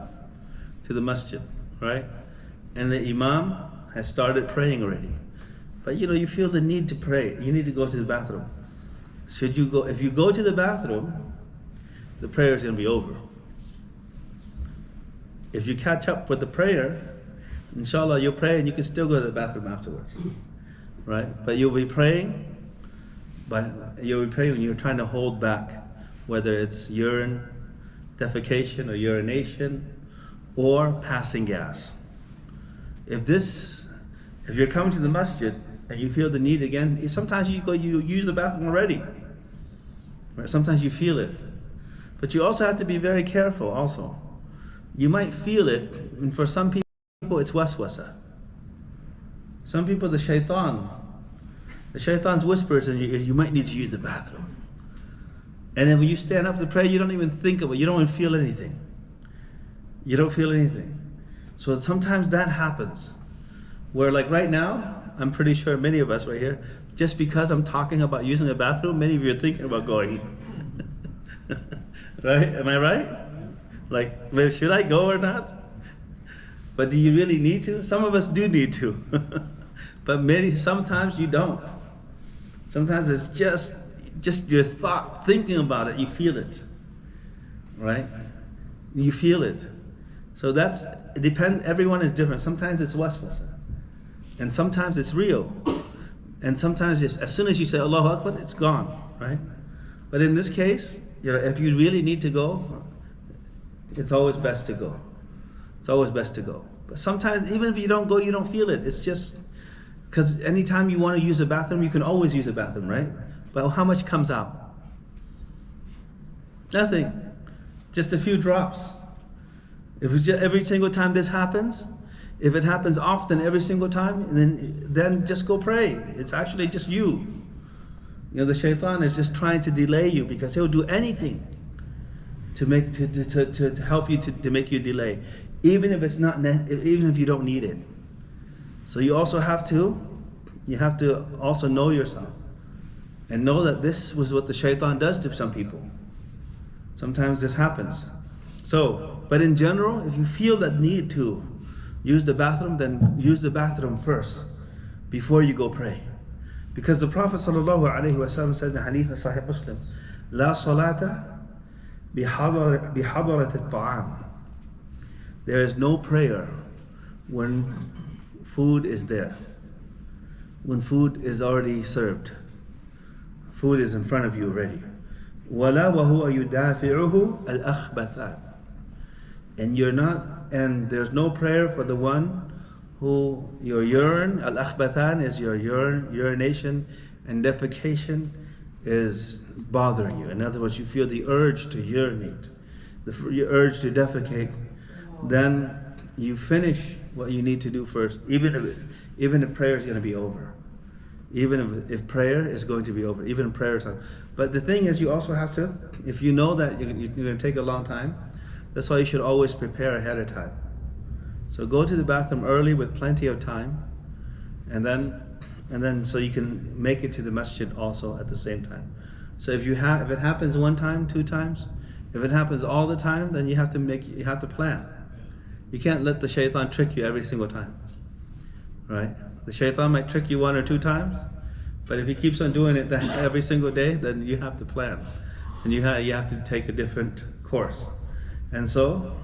to the masjid, right? And the imam has started praying already. But you feel the need to pray. You need to go to the bathroom. Should you go? If you go to the bathroom, the prayer is going to be over. If you catch up with the prayer, inshallah, you'll pray and you can still go to the bathroom afterwards, right? But you'll be praying when you're trying to hold back, whether it's urine, defecation or urination, or passing gas. If you're coming to the masjid and you feel the need again, sometimes you use the bathroom already. Right? Sometimes you feel it. But you also have to be very careful also. You might feel it, and for some people it's waswasa. Some people the shaitan's whispers and you might need to use the bathroom. And then when you stand up to pray, you don't even think of it, you don't even feel anything. You don't feel anything. So sometimes that happens. Where like right now, I'm pretty sure many of us right here, just because I'm talking about using a bathroom, many of you are thinking about going. Right? Am I right? Like, should I go or not? But do you really need to? Some of us do need to. But sometimes you don't. Sometimes it's just your thought, thinking about it, you feel it, right? You feel it. So it depends, everyone is different. Sometimes it's waswasa, and sometimes it's real, and sometimes just as soon as you say Allahu Akbar, it's gone, right? But in this case, if you really need to go, it's always best to go. It's always best to go. But sometimes, even if you don't go, you don't feel it. It's just, because anytime you want to use a bathroom, you can always use a bathroom, right? But how much comes out? Nothing. Just a few drops. If it's just, every single time this happens, if it happens often every single time, then just go pray. It's actually just you. The shaitan is just trying to delay you, because he'll do anything to help you to make you delay, even if it's not, even if you don't need it. So you have to also know yourself and know that this was what the shaitan does to some people. Sometimes this happens. So, but in general, if you feel that need to use the bathroom, then use the bathroom first before you go pray. Because the Prophet ﷺ said in the hadith of Sahih Muslim, La salata bihadarat al-ta'am. There is no prayer when food is there, when food is already served. Food is in front of you already. وَلَا وَهُوَ يُدَافِعُهُ الْأَخْبَثَانِ. And there's no prayer for the one who your urine, al-akhbathan, is your urination and defecation is bothering you. In other words, you feel the urge to urinate, the urge to defecate. Then you finish what you need to do first, even if prayer is going to be over. Even if prayer is going to be over, even prayer time. But the thing is, you also have to, if you know that you're going to take a long time, that's why you should always prepare ahead of time. So go to the bathroom early with plenty of time, and then so you can make it to the masjid also at the same time. So if it happens one time, two times, if it happens all the time, then you have to plan. You can't let the shaitan trick you every single time, right? The shaitan might trick you one or two times, but if he keeps on doing it every single day, then you have to plan, and you have to take a different course. And so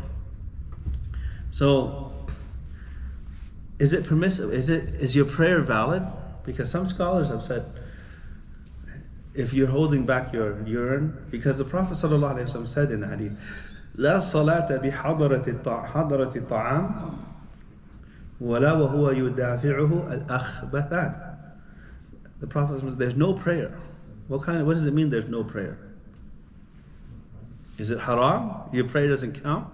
is it permissible? Is your prayer valid? Because some scholars have said, if you're holding back your urine, because the Prophet ﷺ said in the hadith, لا صلاة بحضرة الطعام ولا وهو يدافعه الأخبثان. The Prophet says there's no prayer. What does it mean there's no prayer? Is it haram? Your prayer doesn't count?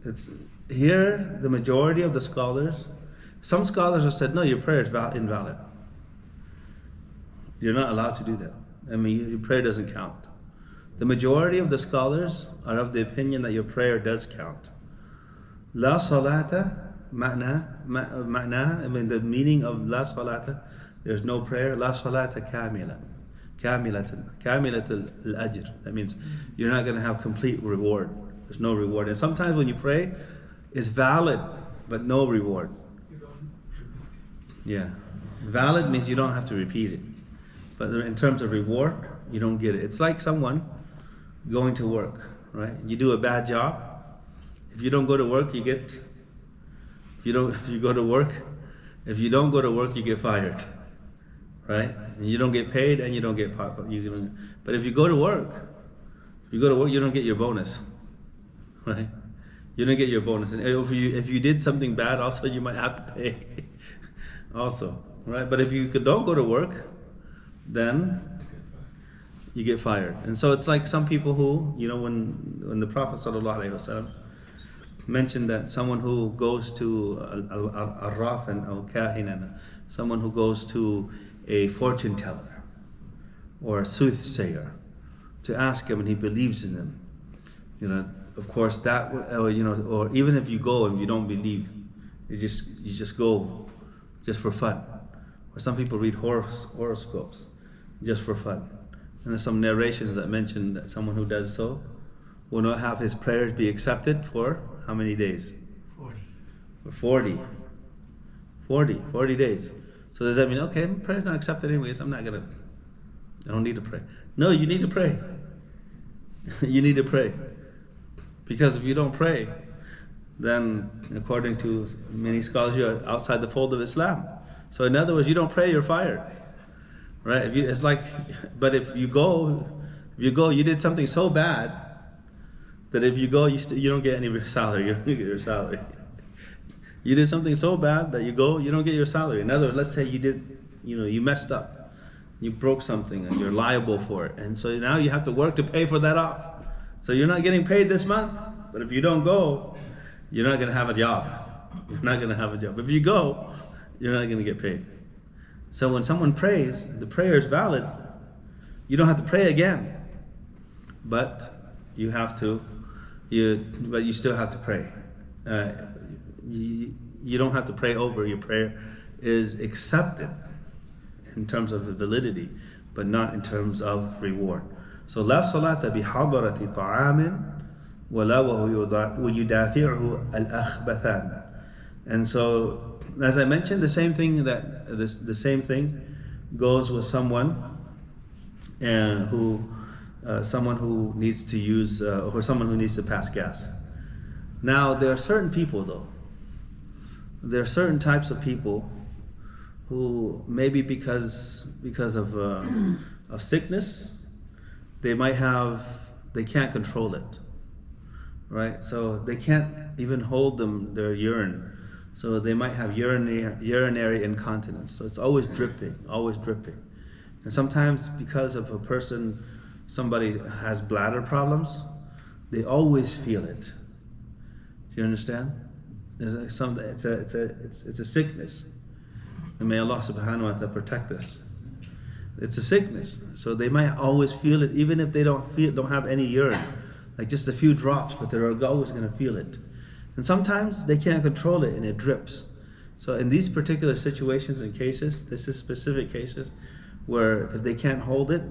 It's here, the majority of the scholars, some scholars have said, no, your prayer is invalid. You're not allowed to do that. I mean, your prayer doesn't count. The majority of the scholars are of the opinion that your prayer does count. La salata, ma'na, I mean the meaning of la salata, there's no prayer. La salata kamilat al-ajr. That means you're not going to have complete reward. There's no reward. And sometimes when you pray, it's valid, but no reward. You don't repeat it. Yeah. Valid means you don't have to repeat it. But in terms of reward, you don't get it. It's like someone going to work, right? You do a bad job. If you don't go to work, you get, if you go to work, if you don't go to work, you get fired, right? And you don't get paid and you don't get but if you go to work, you don't get your bonus, right? You don't get your bonus. And if you did something bad, also you might have to pay also, right? But if you don't go to work, then you get fired. And so it's like some people who, when the Prophet ﷺ mentioned that someone who goes to al-rafan or kahinan, someone who goes to a fortune teller or a soothsayer to ask him and he believes in them, of course that, or even if you go and you don't believe, you just go just for fun. Or some people read horoscopes just for fun. And there's some narrations that mention that someone who does so will not have his prayers be accepted for how many days? 40. For 40 days. So does that mean, okay, prayer's not accepted anyways, I don't need to pray? No, you need to pray. You need to pray. Because if you don't pray, then according to many scholars, you're outside the fold of Islam. So in other words, you don't pray, you're fired. Right? But if you go, you did something so bad that if you go, you don't get any of your salary. You don't get your salary. You did something so bad that you go, you don't get your salary. In other words, let's say you messed up. You broke something and you're liable for it. And so now you have to work to pay for that off. So you're not getting paid this month, but if you don't go, you're not going to have a job. You're not going to have a job. If you go, you're not going to get paid. So when someone prays, the prayer is valid. You don't have to pray again. But you still have to pray. You don't have to pray over. Your prayer is accepted in terms of validity, but not in terms of reward. So لا صلاة بحضرة طعام ولا وهو يدافعه الأخبثان. And so, as I mentioned, the same thing goes with someone who needs to use or someone who needs to pass gas. Now there are certain people though. There are certain types of people who maybe because of sickness, they can't control it, right? So they can't even hold their urine. So they might have urinary incontinence. So it's always dripping. And sometimes because of somebody has bladder problems, they always feel it. Do you understand? It's a sickness. And may Allah subhanahu wa ta'ala protect us. It's a sickness. So they might always feel it, even if they don't have any urine, like just a few drops, but they're always going to feel it. And sometimes they can't control it and it drips. So in these particular situations and cases, this is specific cases where if they can't hold it,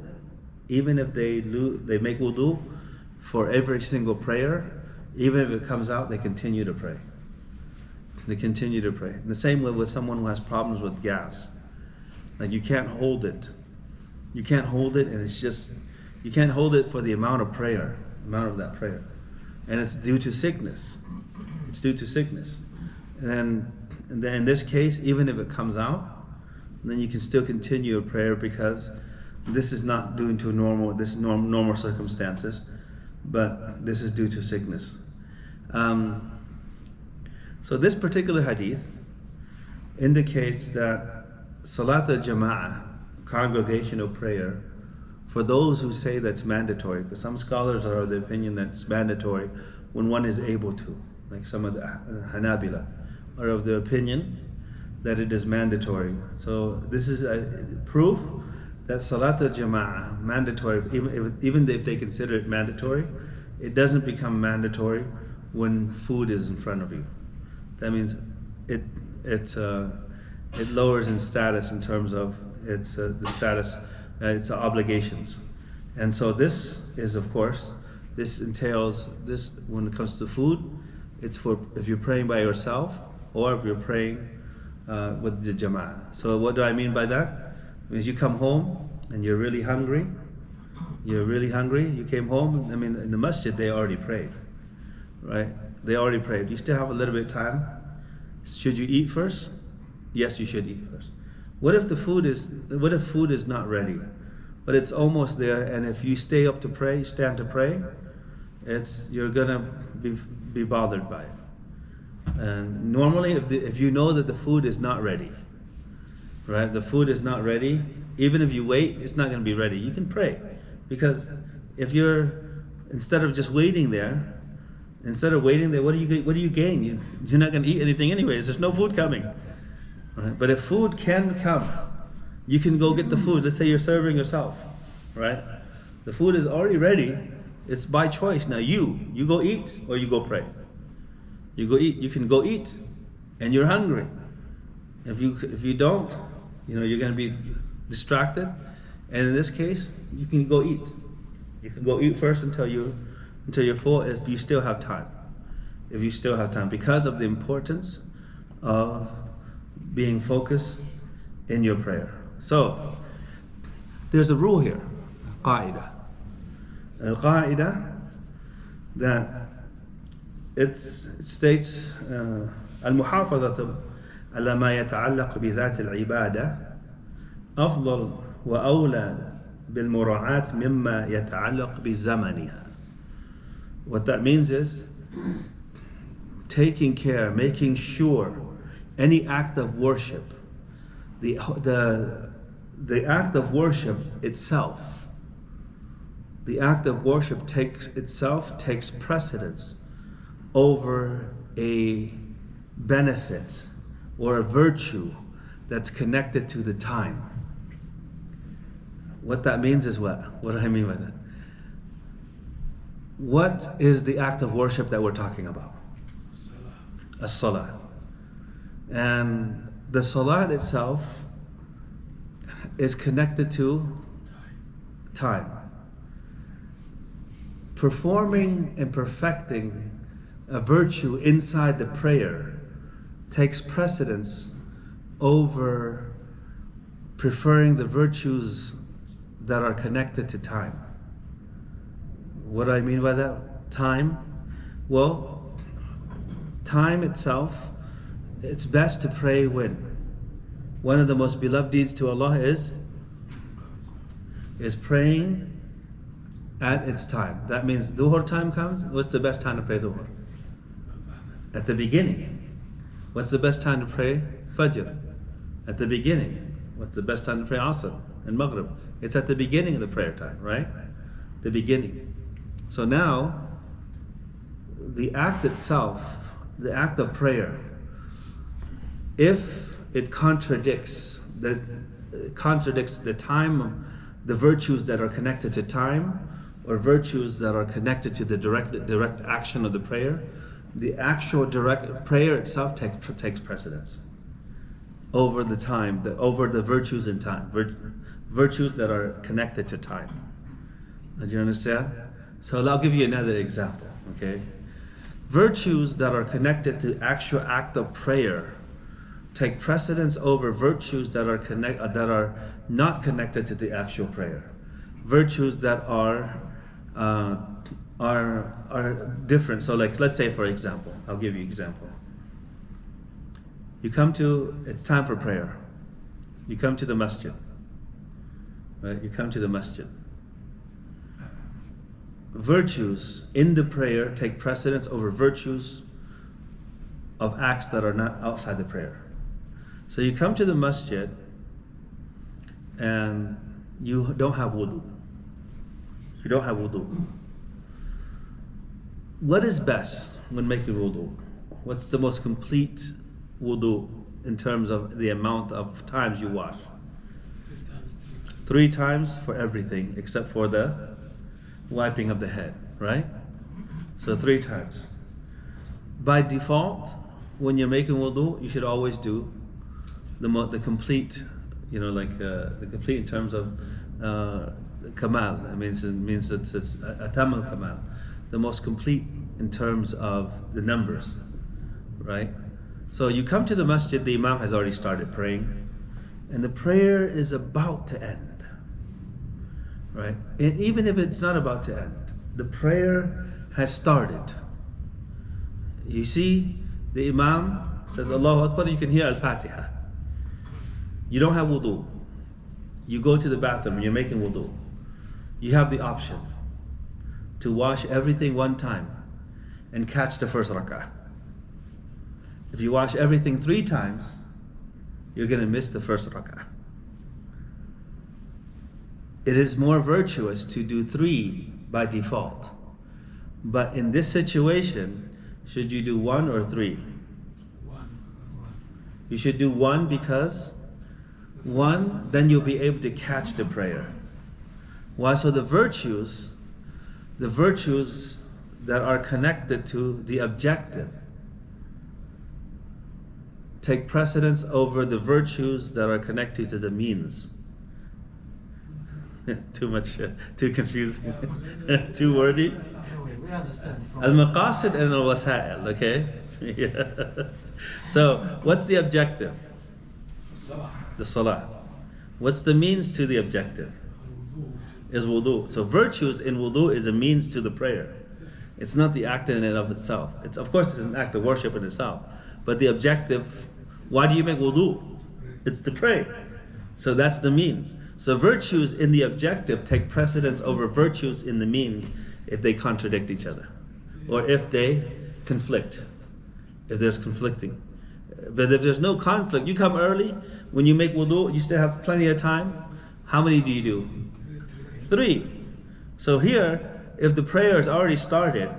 even if they make wudu for every single prayer, even if it comes out, they continue to pray. They continue to pray. In the same way with someone who has problems with gas. Like you can't hold it. You can't hold it, and you can't hold it for the amount of that prayer. And it's due to sickness. It's due to sickness. And then in this case, even if it comes out, then you can still continue a prayer because this is not due to normal circumstances, but this is due to sickness. So this particular hadith indicates that Salat al-Jama'ah, congregational prayer, for those who say that's mandatory, because some scholars are of the opinion that it's mandatory when one is able to, like some of the Hanabila are of the opinion that it is mandatory. So this is a proof that Salat al-Jama'ah, mandatory, even if they consider it mandatory, it doesn't become mandatory when food is in front of you. That means it lowers in status in terms of its the status, its obligations. And so this is, of course, this entails this when it comes to food. It's for if you're praying by yourself or if you're praying with the jama'ah. So what do I mean by that? It means you come home and you're really hungry. You came home. I mean, in the masjid they already prayed, right? They already prayed. You still have a little bit of time. Should you eat first? Yes, you should eat first. What if food is not ready, but it's almost there, and if you stand to pray, you're gonna be bothered by it. And normally, if you know that the food is not ready, right? The food is not ready. Even if you wait, it's not gonna be ready. You can pray, because instead of just waiting there. Instead of waiting there, what do you gain? You're not going to eat anything anyways. There's no food coming. Right? But if food can come, you can go get the food. Let's say you're serving yourself, right? The food is already ready. It's by choice. Now you go eat or you go pray. You go eat. You can go eat, and you're hungry. If you don't, you're going to be distracted. And in this case, you can go eat. You can go eat first until you're full, if you still have time. Because of the importance of being focused in your prayer. So, there's a rule here, qaida. Al-qaida, that it states المحافظة على ما يتعلق بذات العبادة أفضل وأولى بالمراعاة مما يتعلق بزمنها. What that means is taking care, making sure any act of worship, the act of worship itself, the act of worship takes precedence over a benefit or a virtue that's connected to the time. What that means is what? What do I mean by that? What is the act of worship that we're talking about? As-salah. And the salat itself is connected to time. Performing and perfecting a virtue inside the prayer takes precedence over preferring the virtues that are connected to time. What do I mean by that? Time? Well, time itself, it's best to pray when? One of the most beloved deeds to Allah is praying at its time. That means dhuhr time comes. What's the best time to pray dhuhr? At the beginning. What's the best time to pray fajr? At the beginning. What's the best time to pray asr and maghrib? It's at the beginning of the prayer time, right? The beginning. So now, the act itself, the act of prayer, if it contradicts the time, the virtues that are connected to time, or virtues that are connected to the direct action of the prayer, the actual direct prayer itself takes precedence over the time, over the virtues in time, virtues that are connected to time. Do you understand? So I'll give you another example, okay? Virtues that are connected to actual act of prayer take precedence over virtues that are not connected to the actual prayer. Virtues that are different. So like, let's say for example, I'll give you an example. It's time for prayer. You come to the masjid, right? You come to the masjid. Virtues in the prayer take precedence over virtues of acts that are not outside the prayer. So you come to the masjid and you don't have wudu. You don't have wudu. What is best when making wudu? What's the most complete wudu in terms of the amount of times you wash? 3 times for everything except for the wiping of the head, right? So 3 times. By default, when you're making wudu, you should always do the complete, the complete in terms of kamal. It means it's atam al kamal, the most complete in terms of the numbers, right? So you come to the masjid, the imam has already started praying, and the prayer is about to end, right? And even if it's not about to end, the prayer has started. You see, the imam says Allahu Akbar, you can hear Al-Fatiha. You don't have wudu. You go to the bathroom and you're making wudu. You have the option to wash everything 1 time and catch the first rak'ah. If you wash everything 3 times, you're going to miss the first rak'ah. It is more virtuous to do 3 by default. But in this situation, should you do 1 or 3? 1. You should do 1 because 1, then you'll be able to catch the prayer. Why? So the virtues that are connected to the objective take precedence over the virtues that are connected to the means. Too much, too confusing, too wordy. We understand. Al-maqasid and al-wasa'il, okay? Yeah. So, what's the objective? Salah. The salah. What's the means to the objective? Is wudu. So virtues in wudu is a means to the prayer. It's not the act in and of itself. It's, of course, it's an act of worship in itself. But the objective, why do you make wudu? It's to pray. So that's the means. So virtues in the objective take precedence over virtues in the means if they contradict each other. Or if they conflict. If there's conflicting. But if there's no conflict, you come early, when you make wudu, you still have plenty of time. How many do you do? 3. So here, if the prayer is already started,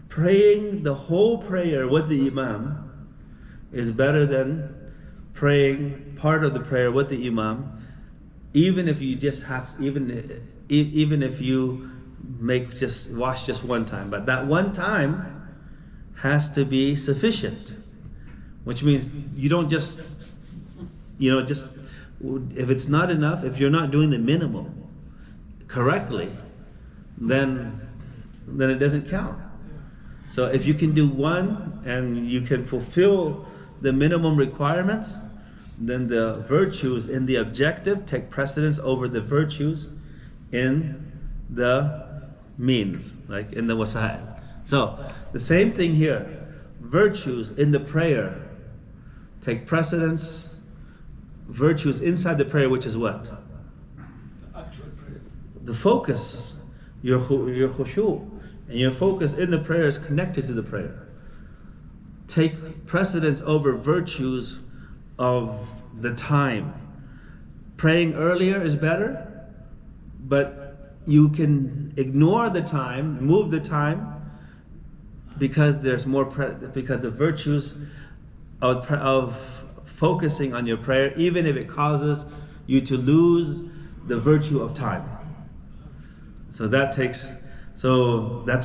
praying the whole prayer with the imam is better than praying part of the prayer with the imam, even if you just have, even if you wash just one time. But that one time has to be sufficient, which means you don't just, if it's not enough, if you're not doing the minimum correctly, then it doesn't count. So if you can do one and you can fulfill the minimum requirements, then the virtues in the objective take precedence over the virtues in the means, like in the wasa'il. So the same thing here. Virtues in the prayer take precedence. Virtues inside the prayer, which is what? The actual prayer. The focus, your khushu, and your focus in the prayer is connected to the prayer. Take precedence over virtues of the time. Praying earlier is better, but you can ignore the time, move the time, because there's more because the virtues of focusing on your prayer, even if it causes you to lose the virtue of time. So that's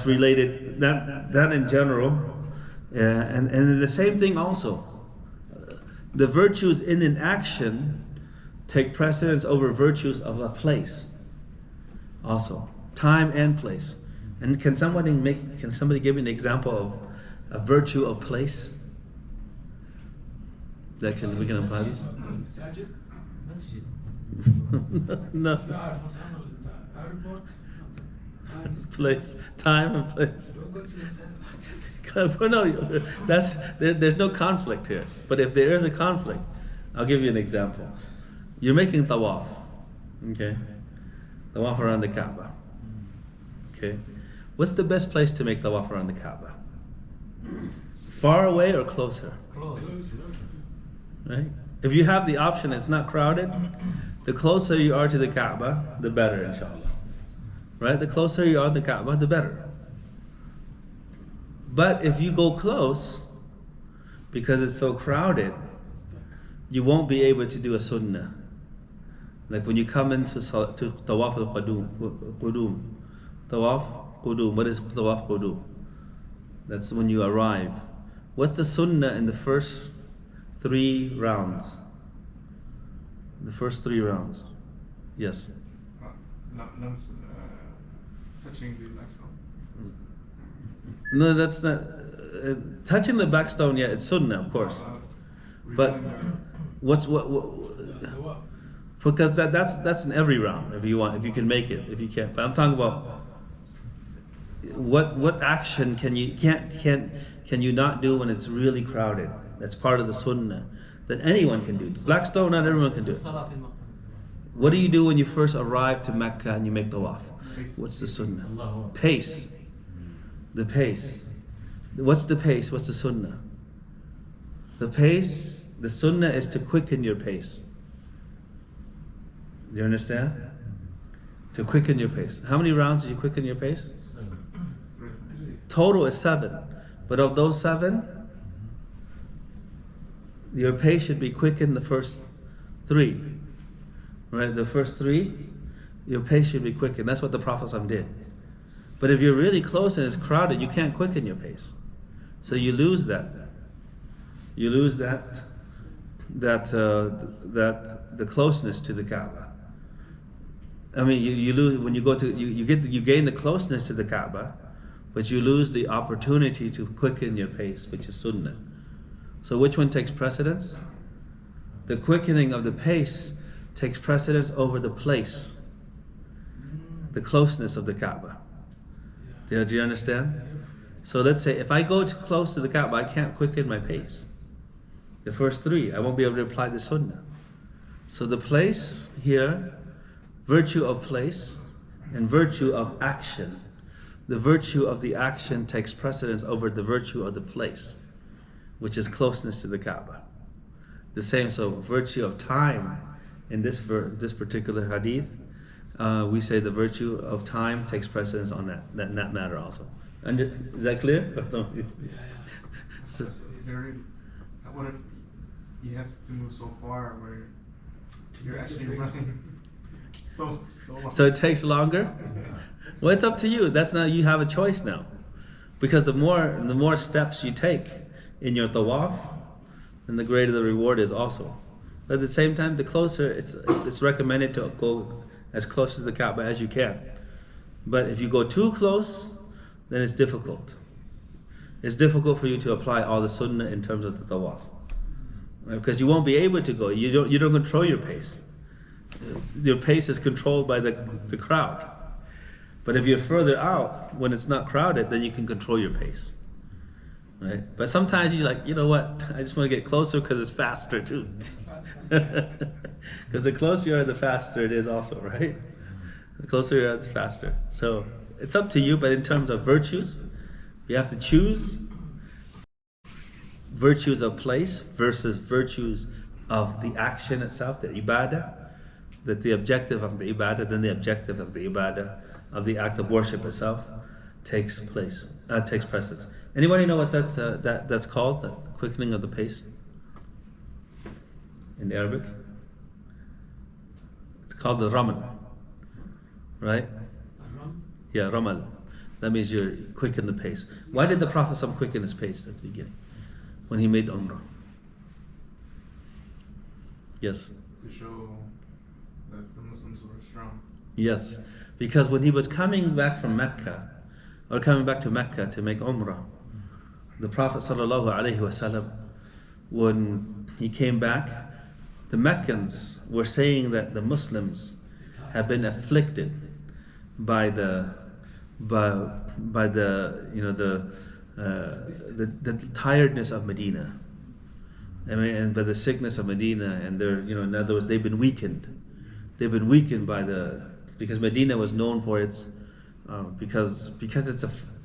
related, that in general, and the same thing also. The virtues in an action take precedence over virtues of a place. Also, time and place. And can somebody give me an example of a virtue of place? We can apply this? Masajid. No. لا أعرف بس أنا airport. Place, time and place. Don't go to the masajid. No, there's no conflict here. But if there is a conflict, I'll give you an example. You're making tawaf, okay? Tawaf around the Kaaba, okay? What's the best place to make tawaf around the Kaaba? Far away or closer? Close. Right? If you have the option, it's not crowded, the closer you are to the Kaaba, the better, inshallah. Right? The closer you are to the Kaaba, the better. But if you go close, because it's so crowded, you won't be able to do a sunnah. Like when you come into to Tawaf al-Qudum. Tawaf Qudum. What is Tawaf Qudum? That's when you arrive. What's the sunnah in the first 3 rounds? The first 3 rounds. Yes. Touching the blackstone. No, that's not touching the blackstone. Yeah, it's sunnah, of course. But what? Because that's in every round. If you want, if you can make it, if you can't. But I'm talking about what action can you not do when it's really crowded? That's part of the sunnah that anyone can do. Blackstone, not everyone can do it. What do you do when you first arrive to Mecca and you make tawaf? What's the sunnah? Pace. The pace. What's the pace? What's the sunnah? The pace, the sunnah is to quicken your pace. Do you understand? To quicken your pace. How many rounds did you quicken your pace? 7. Total is 7. But of those 7, your pace should be quickened the first 3. Right? The first 3, your pace should be quickened. That's what the Prophet did. But if you're really close and it's crowded, you can't quicken your pace. So you lose that. You lose the closeness to the Kaaba. I mean, you lose when you go to you gain the closeness to the Kaaba, but you lose the opportunity to quicken your pace, which is sunnah. So which one takes precedence? the quickening of the pace takes precedence over the place, the closeness of the Kaaba. Do you understand? So let's say if I go too close to the Kaaba, I can't quicken my pace. The first three, I won't be able to apply the Sunnah. So the place here, virtue of place and virtue of action. The virtue of the action takes precedence over the virtue of the place, which is closeness to the Kaaba. The same, so virtue of time in this particular hadith, we say the virtue of time takes precedence on that matter also. Is that clear? So, what if you have to move so far where you're actually running so long? so it takes longer? Well, it's up to you. That's not, you have a choice now. Because the more steps you take in your tawaf, then the greater the reward is also. But at the same time, the closer, it's recommended to go as close to the Kaaba as you can. But if you go too close, then it's difficult. It's difficult for you to apply all the sunnah in terms of the tawaf. Right? Because you won't be able to go. You don't control your pace. Your pace is controlled by the crowd. But if you're further out, when it's not crowded, then you can control your pace. Right? But sometimes you're like, you know what? I just want to get closer because it's faster too. Because the closer you are, the faster it is also, right? The closer you are, the faster. So it's up to you, but in terms of virtues, you have to choose virtues of place versus virtues of the action itself, the ibadah, that the objective of the ibadah, then the objective of the ibadah, of the act of worship itself, takes precedence. Anybody know what that's called, the quickening of the pace? In Arabic? It's called the ramal, right? Yeah, ramal. That means you quicken the pace. Why did the Prophet quicken his pace at the beginning when he made Umrah? Yes. To show that the Muslims were strong. Yes, because when he was coming back from Mecca, or coming back to Mecca to make Umrah, the Prophet ﷺ, when he came back, the Meccans were saying that the Muslims have been afflicted by the tiredness of Medina. I mean, and by the sickness of Medina, and they're, in other words, they've been weakened. They've been weakened because Medina was known for its because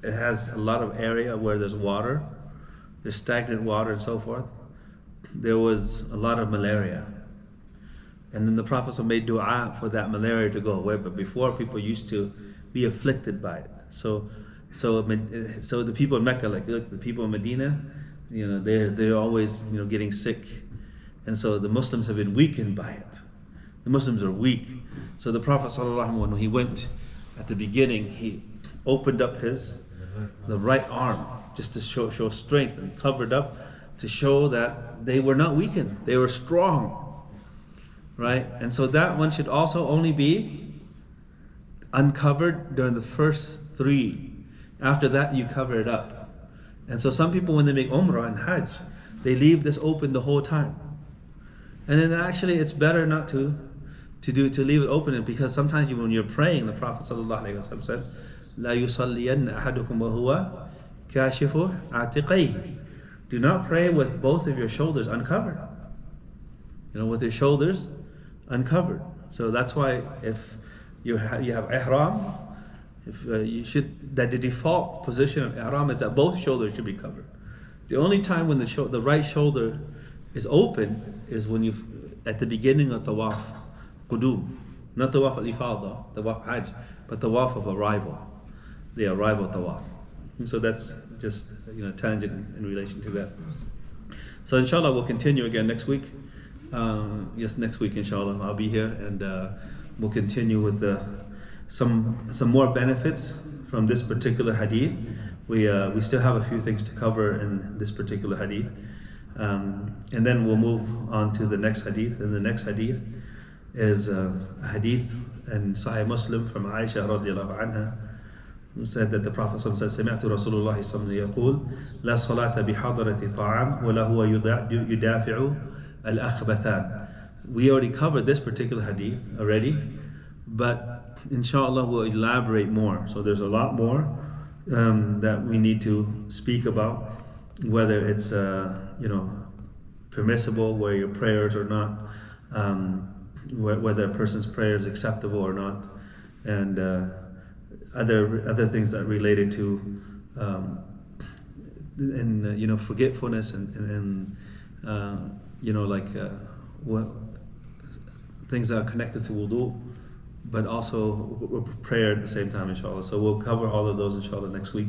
it has a lot of area where there's water, there's stagnant water and so forth. There was a lot of malaria, and then the Prophet made dua for that malaria to go away. But before, people used to be afflicted by it. So the people in Mecca, like the people in Medina, they're always getting sick, and so the Muslims have been weakened by it. The Muslims are weak. So the Prophet ﷺ, when he went at the beginning, he opened up the right arm just to show strength, and covered up to show that they were not weakened, they were strong, right? And so that one should also only be uncovered during the first three. After that, you cover it up. And so some people, when they make Umrah and Hajj, they leave this open the whole time. And then actually it's better not to leave it open, because sometimes when you're praying, the Prophet ﷺ said, لا يصلين أحدكم وهو كاشف عاتقيه. Do not pray with both of your shoulders uncovered. With your shoulders uncovered. So that's why if you have ihram, that the default position of ihram is that both shoulders should be covered. The only time when the right shoulder is open is when at the beginning of tawaf qudum, not tawaf al-ifada, tawaf hajj, but tawaf of arrival, the arrival tawaf. And so that's just tangent in relation to that. So inshallah we'll continue again next week. Yes, next week inshallah I'll be here, and we'll continue with some more benefits from this particular hadith. We still have a few things to cover in this particular hadith, and then we'll move on to the next hadith. And the next hadith is a hadith in Sahih Muslim from Aisha radiallahu anha, who said that the Prophet said, سمعت رسول الله صلى الله عليه وسلم يقول لا صلاة بحضرة طعام ولا هو يدافع الأخبثان. We already covered this particular hadith already, but inshallah we'll elaborate more. So there's a lot more that we need to speak about, whether it's permissible, where your prayers are not, whether a person's prayer is acceptable or not, and other things that related to forgetfulness and what things that are connected to wudu, but also prayer at the same time, inshallah. So we'll cover all of those, inshallah, next week.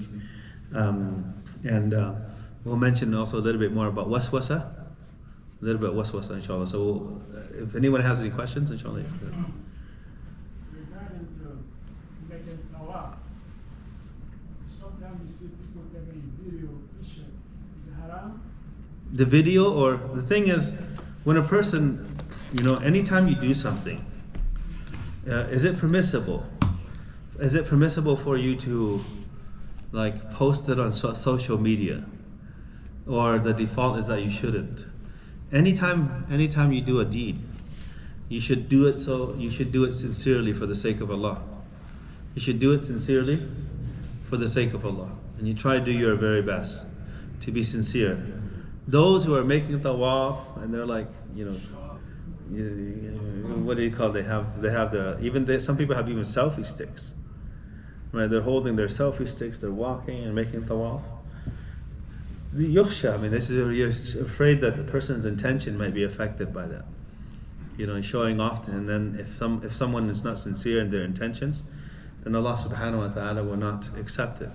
We'll mention also a little bit more about waswasa, inshallah. So if anyone has any questions, inshallah. Regarding to making tawaf, sometimes you see people taking video picture. Is it haram? The video, or the thing is, when a person, anytime you do something, is it permissible? Is it permissible for you to post it on social media? Or the default is that you shouldn't? Anytime you do a deed, you should do it sincerely for the sake of Allah. You should do it sincerely for the sake of Allah. And you try to do your very best to be sincere. Those who are making tawaf and they're what do you call it? They have some people have even selfie sticks. Right? They're holding their selfie sticks, they're walking and making tawaf. The yukhsha, you're afraid that the person's intention might be affected by that. Showing off, and then if someone is not sincere in their intentions, then Allah subhanahu wa ta'ala will not accept it.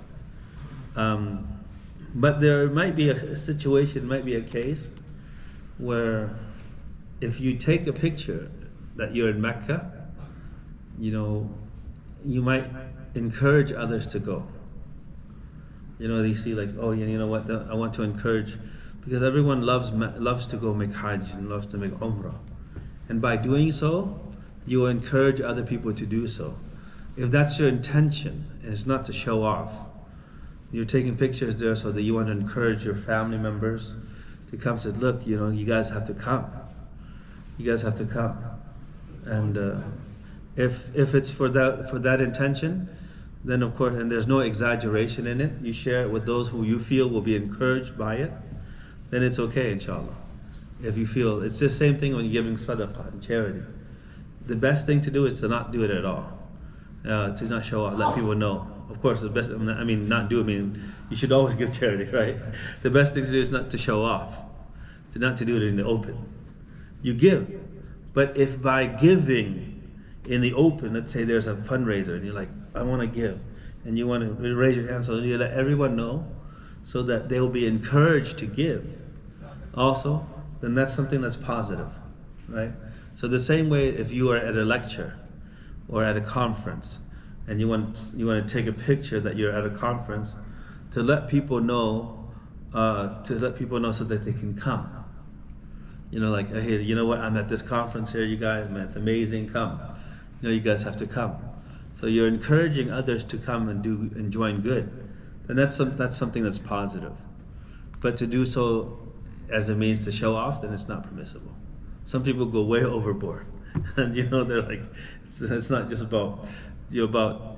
But there might be a situation, might be a case where if you take a picture that you're in Mecca, you might encourage others to go. They see what, I want to encourage, because everyone loves to go make Hajj and loves to make Umrah. And by doing so, you will encourage other people to do so. If that's your intention, and it's not to show off, you're taking pictures there so that you want to encourage your family members to come, say, look, you guys have to come. You guys have to come. And if it's for that intention, then of course, and there's no exaggeration in it, you share it with those who you feel will be encouraged by it, then it's okay, inshallah. If you feel, it's the same thing when you're giving sadaqah and charity. The best thing to do is to not do it at all. To not show off, let people know. Of course, the best, you should always give charity, right? The best thing to do is not to show off, not to do it in the open. You give, but if by giving in the open, let's say there's a fundraiser and you're like, I want to give, and you want to raise your hand so you let everyone know so that they will be encouraged to give also, then that's something that's positive, right? So the same way, if you are at a lecture or at a conference and you want to take a picture that you're at a conference, to let people know so that they can come. Hey, you know what, I'm at this conference here, you guys, man, it's amazing, come. You guys have to come. So you're encouraging others to come and join good. And that's something that's positive. But to do so as a means to show off, then it's not permissible. Some people go way overboard. And they're like, it's not just about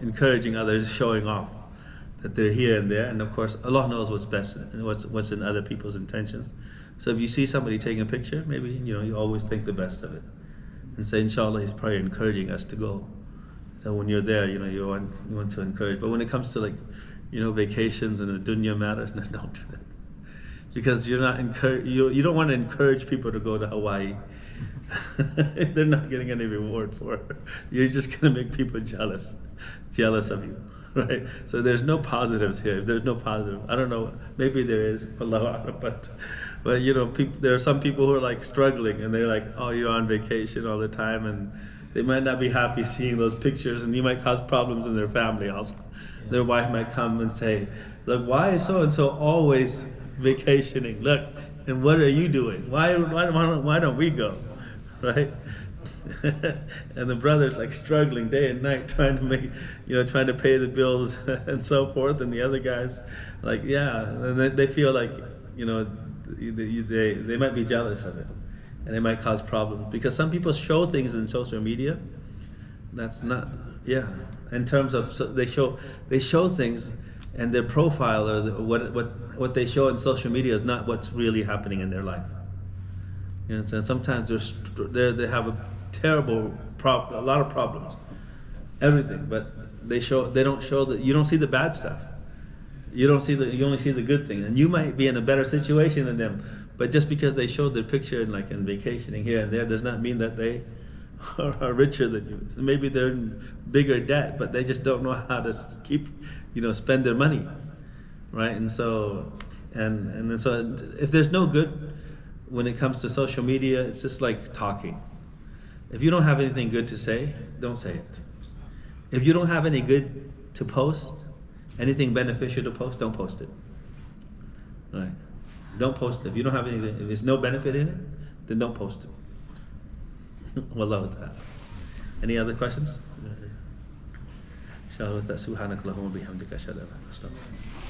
encouraging others, showing off that they're here and there. And of course, Allah knows what's best and what's in other people's intentions. So if you see somebody taking a picture, maybe you always think the best of it, and say, inshallah, he's probably encouraging us to go. So when you're there, you want to encourage. But when it comes to vacations and the dunya matters, no, don't do that, because you're not you don't want to encourage people to go to Hawaii. They're not getting any reward for it. You're just going to make people jealous of you, right? So there's no positives here. There's no positive. I don't know. Maybe there is, Allahu A'lam, but there are some people who are struggling, and they're like, oh, you're on vacation all the time, and they might not be happy seeing those pictures, and you might cause problems in their family also. Yeah. Their wife might come and say, look, why is so and so always vacationing? Look, and what are you doing? Why don't we go? Right? And the brother's struggling day and night trying to pay the bills and so forth, and the other guys and they feel they might be jealous of it. and it might cause problems because some people show things in social media. That's not, yeah. In terms of they show things, and their profile or what they show in social media is not what's really happening in their life. You know, so sometimes they have a lot of problems, everything, but they don't show that. You don't see the bad stuff. You only see the good thing, and you might be in a better situation than them. But just because they showed their picture and vacationing here and there does not mean that they are richer than you. Maybe they're in bigger debt, but they just don't know how to spend their money, right? And so if there's no good when it comes to social media, it's just like talking. If you don't have anything good to say, don't say it. If you don't have any good to post, anything beneficial to post, don't post it. Right? Don't post it. If you don't have anything, if there's no benefit in it, then don't post it. Wallahu ta'ala. Any other questions? Inshallah, subhanakallahumma bihamdika ashhadu an la ilaha illa anta astaghfiruka.